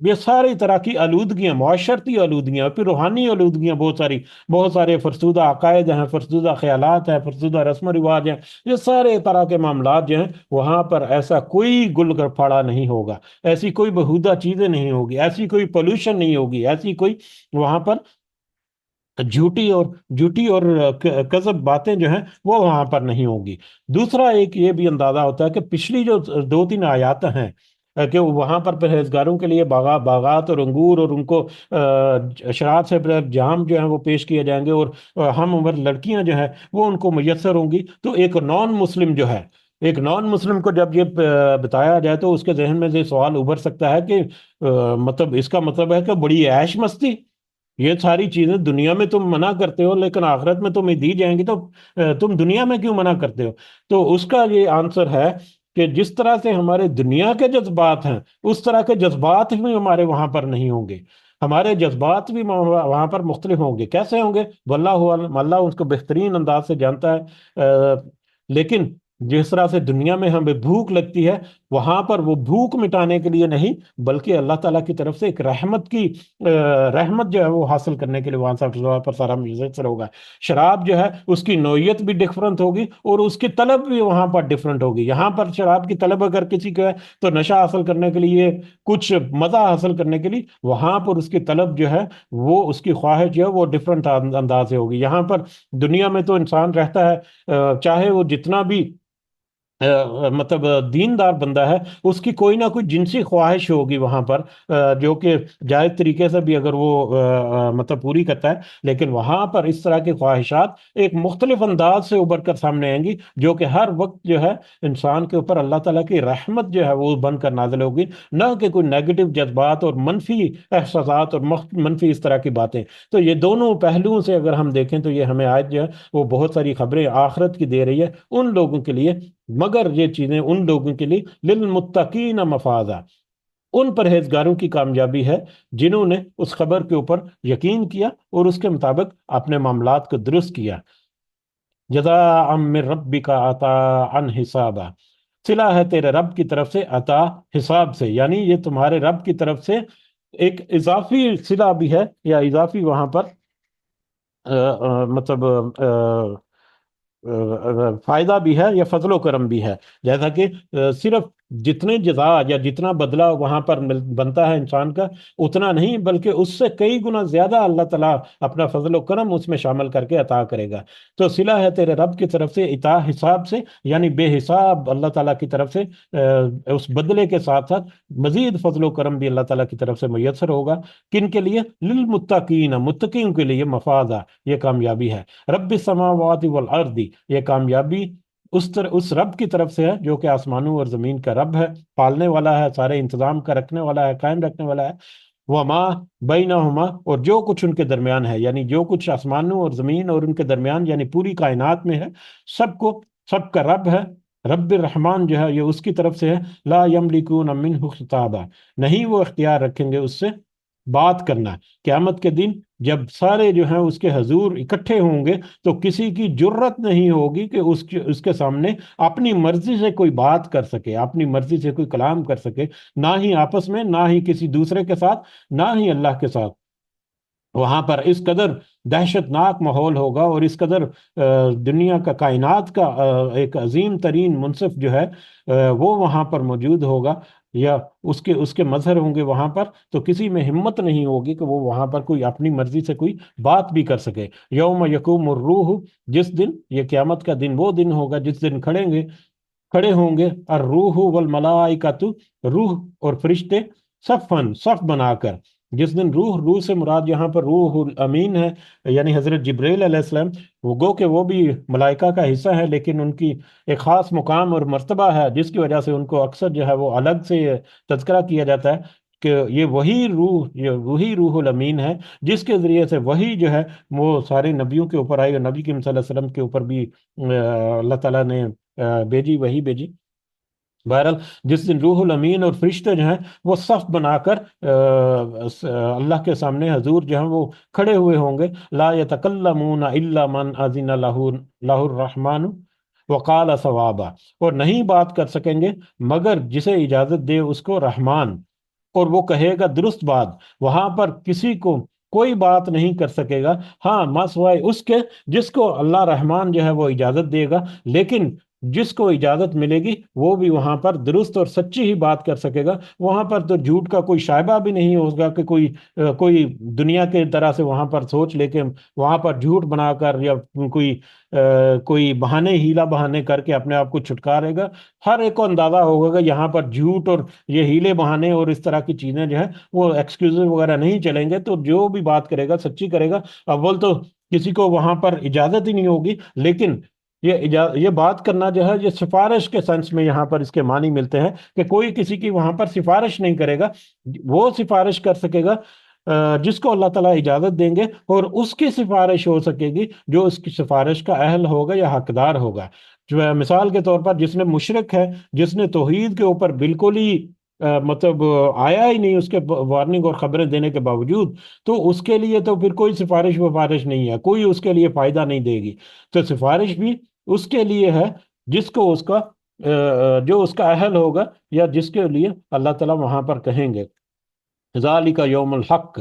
یہ ساری طرح کی آلودگیاں، معاشرتی آلودگیاں، پھر روحانی آلودگیاں بہت ساری، بہت سارے فرسودہ عقائد ہیں، فرسودہ خیالات ہیں، فرسودہ رسم و رواج ہیں، یہ سارے طرح کے معاملات جو ہیں وہاں پر ایسا کوئی گل پھاڑا نہیں ہوگا، ایسی کوئی بہودہ چیزیں نہیں ہوگی، ایسی کوئی پولوشن نہیں ہوگی، ایسی کوئی وہاں پر جھوٹی اور کذب باتیں جو ہیں وہ وہاں پر نہیں ہوں گی۔ دوسرا ایک یہ بھی اندازہ ہوتا ہے کہ پچھلی جو دو تین آیات ہیں کہ وہاں پر پرہیزگاروں کے لیے باغات اور انگور اور ان کو شراب سے جام جو ہیں وہ پیش کیے جائیں گے، اور ہم عمر لڑکیاں جو ہیں وہ ان کو میسر ہوں گی۔ تو ایک نان مسلم جو ہے، ایک نان مسلم کو جب یہ بتایا جائے تو اس کے ذہن میں یہ سوال ابھر سکتا ہے کہ مطلب اس کا مطلب ہے کہ بڑی عیش مستی، یہ ساری چیزیں دنیا میں تم منع کرتے ہو لیکن آخرت میں تمہیں دی جائیں گی، تو تم دنیا میں کیوں منع کرتے ہو؟ تو اس کا یہ آنسر ہے کہ جس طرح سے ہمارے دنیا کے جذبات ہیں اس طرح کے جذبات بھی ہمارے وہاں پر نہیں ہوں گے، ہمارے جذبات بھی وہاں پر مختلف ہوں گے۔ کیسے ہوں گے؟ واللہ عالم، اللہ اس کو بہترین انداز سے جانتا ہے۔ لیکن جس طرح سے دنیا میں ہمیں بھوک لگتی ہے، وہاں پر وہ بھوک مٹانے کے لیے نہیں بلکہ اللہ تعالیٰ کی طرف سے ایک رحمت کی رحمت جو ہے وہ حاصل کرنے کے لیے وہاں پر سارا میسر ہوگا۔ شراب جو ہے اس کی نوعیت بھی ڈفرنٹ ہوگی اور اس کی طلب بھی وہاں پر ڈفرنٹ ہوگی۔ یہاں پر شراب کی طلب اگر کسی کو ہے تو نشہ حاصل کرنے کے لیے، کچھ مزہ حاصل کرنے کے لیے، وہاں پر اس کی طلب جو ہے وہ، اس کی خواہش جو ہے وہ ڈفرنٹ انداز سے ہوگی۔ یہاں پر دنیا میں تو انسان رہتا ہے، چاہے وہ جتنا بھی مطلب دیندار بندہ ہے، اس کی کوئی نہ کوئی جنسی خواہش ہوگی وہاں پر، جو کہ جائز طریقے سے بھی اگر وہ مطلب پوری کرتا ہے، لیکن وہاں پر اس طرح کی خواہشات ایک مختلف انداز سے ابھر کر سامنے آئیں گی، جو کہ ہر وقت جو ہے انسان کے اوپر اللہ تعالیٰ کی رحمت جو ہے وہ بن کر نازل ہوگی، نہ کہ کوئی نیگیٹو جذبات اور منفی احساسات اور منفی اس طرح کی باتیں۔ تو یہ دونوں پہلوؤں سے اگر ہم دیکھیں تو یہ ہمیں آج جو ہے وہ بہت ساری خبریں آخرت کی دے رہی ہے ان لوگوں کے لیے، مگر یہ چیزیں ان لوگوں کے لیے للمتقین مفازہ، ان پرہیزگاروں کی کامیابی ہے جنہوں نے اس خبر کے اوپر یقین کیا اور اس کے مطابق اپنے معاملات کو درست کیا۔ جزاء من ربک عطاء حسابا، صلہ ہے تیرے رب کی طرف سے عطا حساب سے، یعنی یہ تمہارے رب کی طرف سے ایک اضافی صلہ بھی ہے، یا اضافی وہاں پر مطلب فائدہ بھی ہے یا فضل و کرم بھی ہے۔ جیسا کہ صرف جتنے جزا یا جتنا بدلہ وہاں پر بنتا ہے انسان کا اتنا نہیں، بلکہ اس سے کئی گنا زیادہ اللہ تعالیٰ اپنا فضل و کرم اس میں شامل کر کے عطا کرے گا۔ تو صلہ ہے تیرے رب کی طرف سے عطا حساب سے، یعنی بے حساب اللہ تعالیٰ کی طرف سے اس بدلے کے ساتھ ساتھ مزید فضل و کرم بھی اللہ تعالیٰ کی طرف سے میسر ہوگا۔ کن کے لیے؟ للمتقین، متقین کے لیے مفازہ، یہ کامیابی ہے۔ رب السماوات والارض، یہ کامیابی اس رب کی طرف سے ہے جو کہ آسمانوں اور زمین کا رب ہے، پالنے والا ہے، سارے انتظام کا رکھنے والا ہے، قائم رکھنے والا ہے۔ وما بینہما، اور جو کچھ ان کے درمیان ہے، یعنی جو کچھ آسمانوں اور زمین اور ان کے درمیان یعنی پوری کائنات میں ہے، سب کا رب ہے۔ رب الرحمن جو ہے یہ اس کی طرف سے ہے۔ لا یملکون منہ خطابا، نہیں وہ اختیار رکھیں گے اس سے بات کرنا۔ قیامت کے دن جب سارے جو ہیں اس کے حضور اکٹھے ہوں گے تو کسی کی جرت نہیں ہوگی کہ اس کے سامنے اپنی مرضی سے کوئی بات کر سکے، اپنی مرضی سے کوئی کلام کر سکے، نہ ہی آپس میں، نہ ہی کسی دوسرے کے ساتھ، نہ ہی اللہ کے ساتھ۔ وہاں پر اس قدر دہشت ناک ماحول ہوگا اور اس قدر دنیا کا، کائنات کا ایک عظیم ترین منصف جو ہے وہ وہاں پر موجود ہوگا، یا اس کے مظہر ہوں گے وہاں پر، تو کسی میں ہمت نہیں ہوگی کہ وہ وہاں پر کوئی اپنی مرضی سے کوئی بات بھی کر سکے۔ یوم یقوم الروح، جس دن، یہ قیامت کا دن وہ دن ہوگا جس دن کھڑے ہوں گے الروح والملائکۃ، روح اور فرشتے صفن، صف بنا کر۔ جس دن روح سے مراد یہاں پر روح الامین ہے، یعنی حضرت جبریل علیہ السلام، وہ گو کہ وہ بھی ملائکہ کا حصہ ہے لیکن ان کی ایک خاص مقام اور مرتبہ ہے جس کی وجہ سے ان کو اکثر جو ہے وہ الگ سے تذکرہ کیا جاتا ہے کہ وہی روح الامین ہے جس کے ذریعے سے وہی جو ہے وہ سارے نبیوں کے اوپر آئی، اور نبی کریم صلی اللہ علیہ وسلم کے اوپر بھی اللہ تعالیٰ نے وہی بھیجی۔ بہرحال جس دن روح الامین اور فرشتے جو ہیں وہ صف بنا کر اللہ کے سامنے حضور جو ہیں وہ کھڑے ہوئے ہوں گے۔ لا یتکلمون الا من اذن لہ الرحمن وقال صوابا، اور نہیں بات کر سکیں گے مگر جسے اجازت دے اس کو رحمان، اور وہ کہے گا درست بات، وہاں پر کسی کو کوئی بات نہیں کر سکے گا، ہاں ماں سوائے اس کے جس کو اللہ رحمان جو ہے وہ اجازت دے گا، لیکن جس کو اجازت ملے گی وہ بھی وہاں پر درست اور سچی ہی بات کر سکے گا، وہاں پر تو جھوٹ کا کوئی شائبہ بھی نہیں ہوگا کہ کوئی دنیا کے طرح سے وہاں پر سوچ لے کے وہاں پر جھوٹ بنا کر یا کوئی کوئی بہانے ہیلا بہانے کر کے اپنے آپ کو چھٹکارے گا۔ ہر ایک کو اندازہ ہوگا کہ یہاں پر جھوٹ اور یہ ہیلے بہانے اور اس طرح کی چیزیں جو ہے وہ ایکسکیوز وغیرہ نہیں چلیں گے، تو جو بھی بات کرے گا سچی کرے گا۔ اول تو کسی کو وہاں پر اجازت ہی نہیں ہوگی، لیکن یہ بات کرنا جو ہے یہ سفارش کے سنس میں یہاں پر اس کے معنی ملتے ہیں کہ کوئی کسی کی وہاں پر سفارش نہیں کرے گا، وہ سفارش کر سکے گا جس کو اللہ تعالیٰ اجازت دیں گے، اور اس کی سفارش ہو سکے گی جو اس کی سفارش کا اہل ہوگا یا حقدار ہوگا۔ جو ہے مثال کے طور پر جس نے مشرک ہے، جس نے توحید کے اوپر بالکل ہی مطلب آیا ہی نہیں، اس کے وارننگ اور خبریں دینے کے باوجود، تو اس کے لیے تو پھر کوئی سفارش وفارش نہیں ہے، کوئی اس کے لیے فائدہ نہیں دے گی۔ تو سفارش بھی اس کے لیے ہے جس کو اس کا جو اس کا اہل ہوگا، یا جس کے لیے اللہ تعالیٰ وہاں پر کہیں گے ذالک یوم الحق،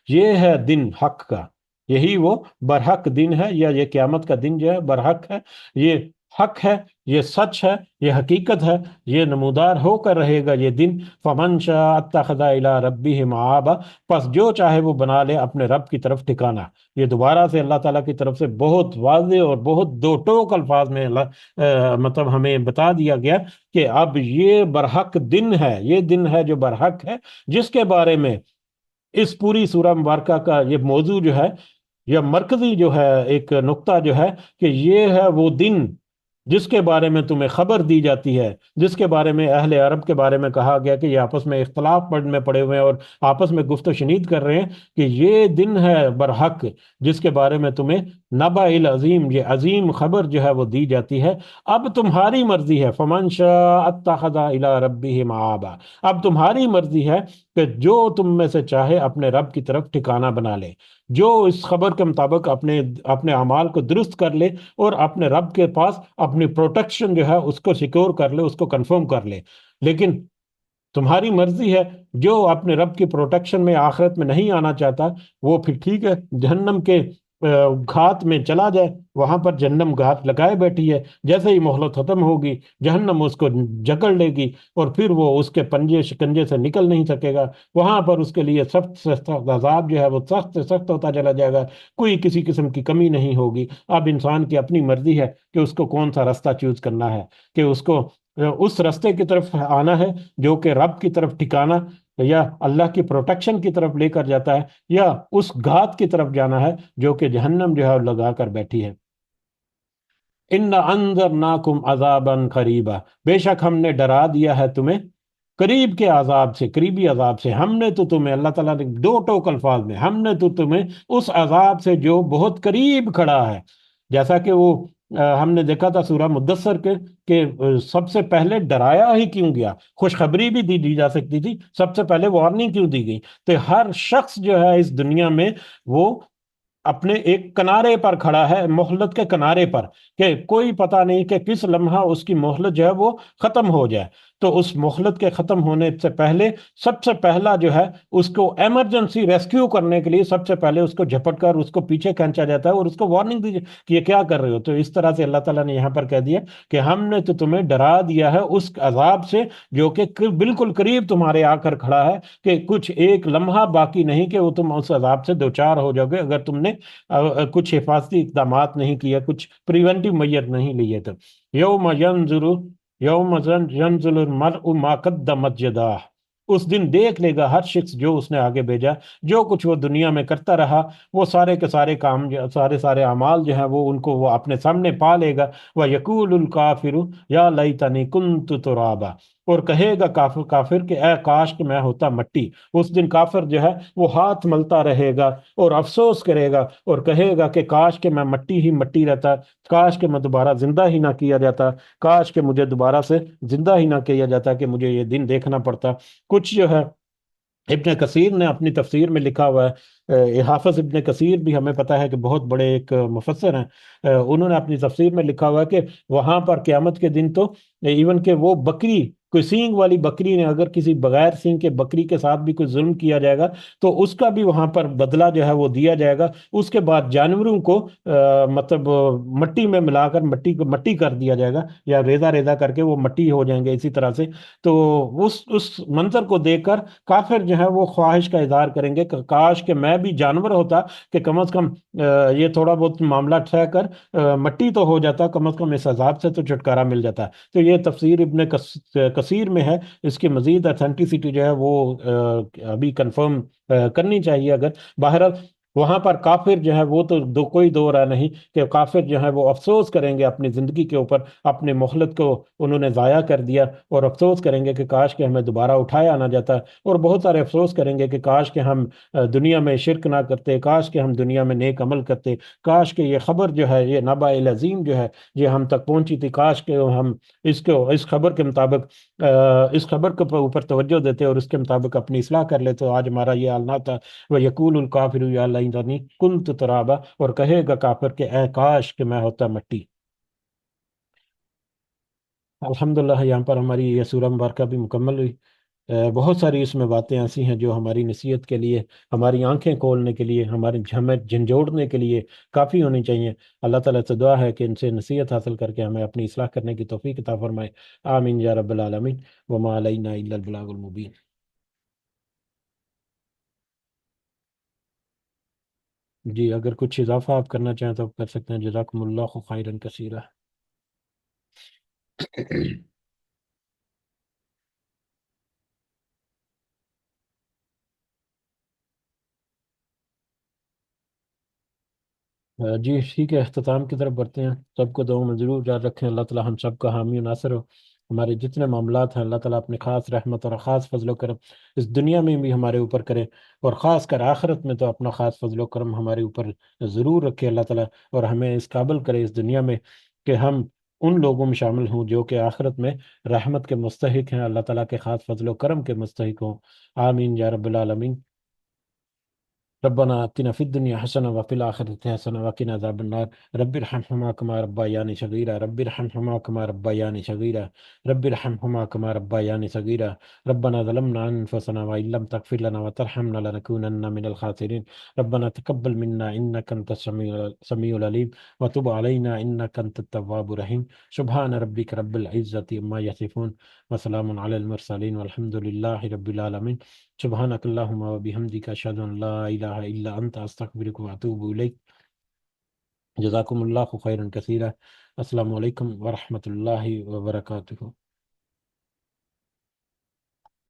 یہ ہے دن حق کا، یہی وہ برحق دن ہے، یا یہ قیامت کا دن جو ہے برحق ہے، یہ حق ہے، یہ سچ ہے، یہ حقیقت ہے، یہ نمودار ہو کر رہے گا یہ دن۔ فمن شاء اتخذ الی ربہ مآبا، پس جو چاہے وہ بنا لے اپنے رب کی طرف ٹھکانہ۔ یہ دوبارہ سے اللہ تعالیٰ کی طرف سے بہت واضح اور بہت دو ٹوک الفاظ میں مطلب ہمیں بتا دیا گیا کہ اب یہ برحق دن ہے، یہ دن ہے جو برحق ہے، جس کے بارے میں اس پوری سورہ مبارکہ کا یہ موضوع جو ہے، یا مرکزی جو ہے ایک نقطہ جو ہے، کہ یہ ہے وہ دن جس کے بارے میں تمہیں خبر دی جاتی ہے، جس کے بارے میں اہل عرب کے بارے میں کہا گیا کہ یہ آپس میں اختلاف میں پڑے ہوئے ہیں اور آپس میں گفت و شنید کر رہے ہیں کہ یہ دن ہے برحق جس کے بارے میں تمہیں نبأ العظیم، یہ عظیم خبر جو ہے وہ دی جاتی ہے۔ اب تمہاری مرضی ہے، فمن شاء اتخذ الی ربہ مآبا، اب تمہاری مرضی ہے کہ جو تم میں سے چاہے اپنے رب کی طرف ٹھکانہ بنا لے، جو اس خبر کے مطابق اپنے اعمال کو درست کر لے اور اپنے رب کے پاس اپنی پروٹیکشن جو ہے اس کو سیکور کر لے، اس کو کنفرم کر لے۔ لیکن تمہاری مرضی ہے، جو اپنے رب کی پروٹیکشن میں آخرت میں نہیں آنا چاہتا وہ پھر ٹھیک ہے، جہنم کے گھات میں چلا جائے، وہاں پر جہنم گھات لگائے بیٹھی ہے، جیسے ہی مہلت ختم ہوگی جہنم اس کو جکڑ لے گی، اور پھر وہ اس کے پنجے شکنجے سے نکل نہیں سکے گا، وہاں پر اس کے لیے سخت سے سخت عذاب جو ہے وہ سخت سے سخت ہوتا چلا جائے گا، کوئی کسی قسم کی کمی نہیں ہوگی۔ اب انسان کی اپنی مرضی ہے کہ اس کو کون سا رستہ چوز کرنا ہے، کہ اس کو اس رستے کی طرف آنا ہے جو کہ رب کی طرف ٹھکانا یا اللہ کی پروٹیکشن کی طرف لے کر جاتا ہے، یا اس گھات کی طرف جانا ہے جو کہ جہنم جو ہے لگا کر بیٹھی ہے۔ ان انذرناکم عذابا قریبا، بے شک ہم نے ڈرا دیا ہے تمہیں قریب کے عذاب سے، قریبی عذاب سے۔ ہم نے تو تمہیں، اللہ تعالیٰ نے دو ٹوک الفاظ میں، ہم نے تو تمہیں اس عذاب سے جو بہت قریب کھڑا ہے، جیسا کہ وہ ہم نے دیکھا تھا سورہ مدثر کے کہ سب سے پہلے ڈرایا ہی کیوں گیا، خوشخبری بھی دی جا سکتی تھی، سب سے پہلے وارننگ کیوں دی گئی؟ تو ہر شخص جو ہے اس دنیا میں وہ اپنے ایک کنارے پر کھڑا ہے، مہلت کے کنارے پر، کہ کوئی پتہ نہیں کہ کس لمحہ اس کی مہلت جو ہے وہ ختم ہو جائے۔ تو اس مہلت کے ختم ہونے سے پہلے سب سے پہلا جو ہے اس کو ایمرجنسی ریسکیو کرنے کے لیے سب سے پہلے اس کو جھپٹ کر اس کو پیچھے کھینچا جاتا ہے اور اس کو وارننگ دی کہ یہ کیا کر رہے ہو۔ تو اس طرح سے اللہ تعالیٰ نے یہاں پر کہہ دیا کہ ہم نے تو تمہیں ڈرا دیا ہے اس عذاب سے جو کہ بالکل قریب تمہارے آ کر کھڑا ہے، کہ کچھ ایک لمحہ باقی نہیں کہ وہ تم اس عذاب سے دوچار ہو جاؤ گے اگر تم نے کچھ حفاظتی اقدامات نہیں کیا، کچھ پریونٹیو میئر نہیں لیے۔ تو یوم ینظر یوم ینظر المرء ما قدمت یداہ، اس دن دیکھ لے گا ہر شخص جو اس نے آگے بھیجا، جو کچھ وہ دنیا میں کرتا رہا، وہ سارے کے سارے کام، سارے اعمال جو ہیں وہ ان کو وہ اپنے سامنے پا لے گا۔ وَيَقُولُ الْكَافِرُ يَا لَيْتَنِي كُنْتُ تُرَابًا، اور کہے گا کافر کہ اے کاش کہ میں ہوتا مٹی۔ اس دن کافر جو ہے وہ ہاتھ ملتا رہے گا اور افسوس کرے گا اور کہے گا کہ کاش کہ میں مٹی ہی مٹی رہتا، کاش کہ میں دوبارہ زندہ ہی نہ کیا جاتا، کاش کہ مجھے دوبارہ سے زندہ ہی نہ کیا جاتا، کہ مجھے یہ دن دیکھنا پڑتا۔ کچھ جو ہے ابن کثیر نے اپنی تفسیر میں لکھا ہوا ہے، حافظ ابن کثیر بھی ہمیں پتہ ہے کہ بہت بڑے ایک مفسر ہیں، انہوں نے اپنی تفسیر میں لکھا ہوا ہے کہ وہاں پر قیامت کے دن تو ایون کہ وہ بکری کوئی سینگ والی بکری نے اگر کسی بغیر سینگ کے بکری کے ساتھ بھی کوئی ظلم کیا جائے گا تو اس کا بھی وہاں پر بدلہ جو ہے وہ دیا جائے گا. اس کے بعد جانوروں کو مطلب مٹی میں ملا کر مٹی کو مٹی کر دیا جائے گا، یا ریزہ ریزہ کر کے وہ مٹی ہو جائیں گے اسی طرح سے. تو اس منظر کو دیکھ کر کافر جو ہے وہ خواہش کا اظہار کریں گے کہ کاش کہ میں بھی جانور ہوتا، کہ کم از کم یہ تھوڑا بہت معاملہ ٹھہ کر مٹی تو ہو جاتا، کم از کم اس عذاب سے تو چھٹکارا مل جاتا. تو یہ تفسیر ابن کثیر میں ہے. اس کی مزید اتھینٹسٹی جو ہے وہ ابھی کنفرم کرنی چاہیے. اگر بہرحال وہاں پر کافر جو ہے وہ تو کوئی دو رائے نہیں کہ کافر جو ہے وہ افسوس کریں گے اپنی زندگی کے اوپر، اپنے مخلت کو انہوں نے ضائع کر دیا، اور افسوس کریں گے کہ کاش کہ ہمیں دوبارہ اٹھایا نہ جاتا. اور بہت سارے افسوس کریں گے کہ کاش کہ ہم دنیا میں شرک نہ کرتے، کاش کہ ہم دنیا میں نیک عمل کرتے، کاش کہ یہ خبر جو ہے، یہ نبأ العظیم جو ہے یہ ہم تک پہنچی تھی، کاش کہ ہم اس خبر کے مطابق اس خبر کے اوپر توجہ دیتے اور اس کے مطابق اپنی اصلاح کر لیتے. تو آج ہمارا یہ حال نہ تھا. وہ یقول الکافر یا لیتنی کنت ترابا، اور کہے گا کافر کہ اے کاش کہ میں ہوتا مٹی. الحمدللہ یہاں پر ہماری یہ سورہ مبارکہ بھی مکمل ہوئی. بہت ساری اس میں باتیں ایسی ہیں جو ہماری نصیحت کے لیے، ہماری آنکھیں کھولنے کے لیے، ہمیں جھنجھوڑنے کے لیے کافی ہونی چاہیے. اللہ تعالیٰ سے دعا ہے کہ ان سے نصیحت حاصل کر کے ہمیں اپنی اصلاح کرنے کی توفیق عطا فرمائے. آمین یا رب العالمین. وما علینا الا البلاغ المبین. جی اگر کچھ اضافہ آپ کرنا چاہیں تو آپ کر سکتے ہیں. جزاکم اللہ خیرا کثیرا. جی ٹھیک ہے، اختتام کی طرف بڑھتے ہیں. سب کو دعاؤں میں ضرور یاد رکھیں. اللہ تعالیٰ ہم سب کا حامی و ناصر ہو. ہمارے جتنے معاملات ہیں اللہ تعالیٰ اپنے خاص رحمت اور خاص فضل و کرم اس دنیا میں بھی ہمارے اوپر کرے، اور خاص کر آخرت میں تو اپنا خاص فضل و کرم ہمارے اوپر ضرور رکھے اللہ تعالیٰ. اور ہمیں اس قابل کرے اس دنیا میں کہ ہم ان لوگوں میں شامل ہوں جو کہ آخرت میں رحمت کے مستحق ہیں، اللہ تعالیٰ کے خاص فضل و کرم کے مستحق ہوں. آمین یا رب العالمین. ربنا آتنا في الدنيا حسنة وفي الآخرة حسنة وقنا عذاب النار. رب ارحمهما كما ربياني صغيرا. رب ارحمهما كما ربياني صغيرا. رب ارحمهما كما ربياني صغيرا. ربنا ظلمنا أنفسنا وإن لم تغفر لنا وترحمنا لنكونن من الخاسرين. ربنا تقبل منا إنك أنت السميع العليم وتب علينا إنك أنت التواب الرحيم. سبحان ربك رب العزة عما يصفون وسلام على المرسلين والحمد لله رب العالمين. سبحانك اللهم وبحمدك أشهد أن لا إله إلا أنت أستغفرك وأتوب إليك. جزاكم الله خيرا كثيرا. السلام عليكم ورحمة الله وبركاته.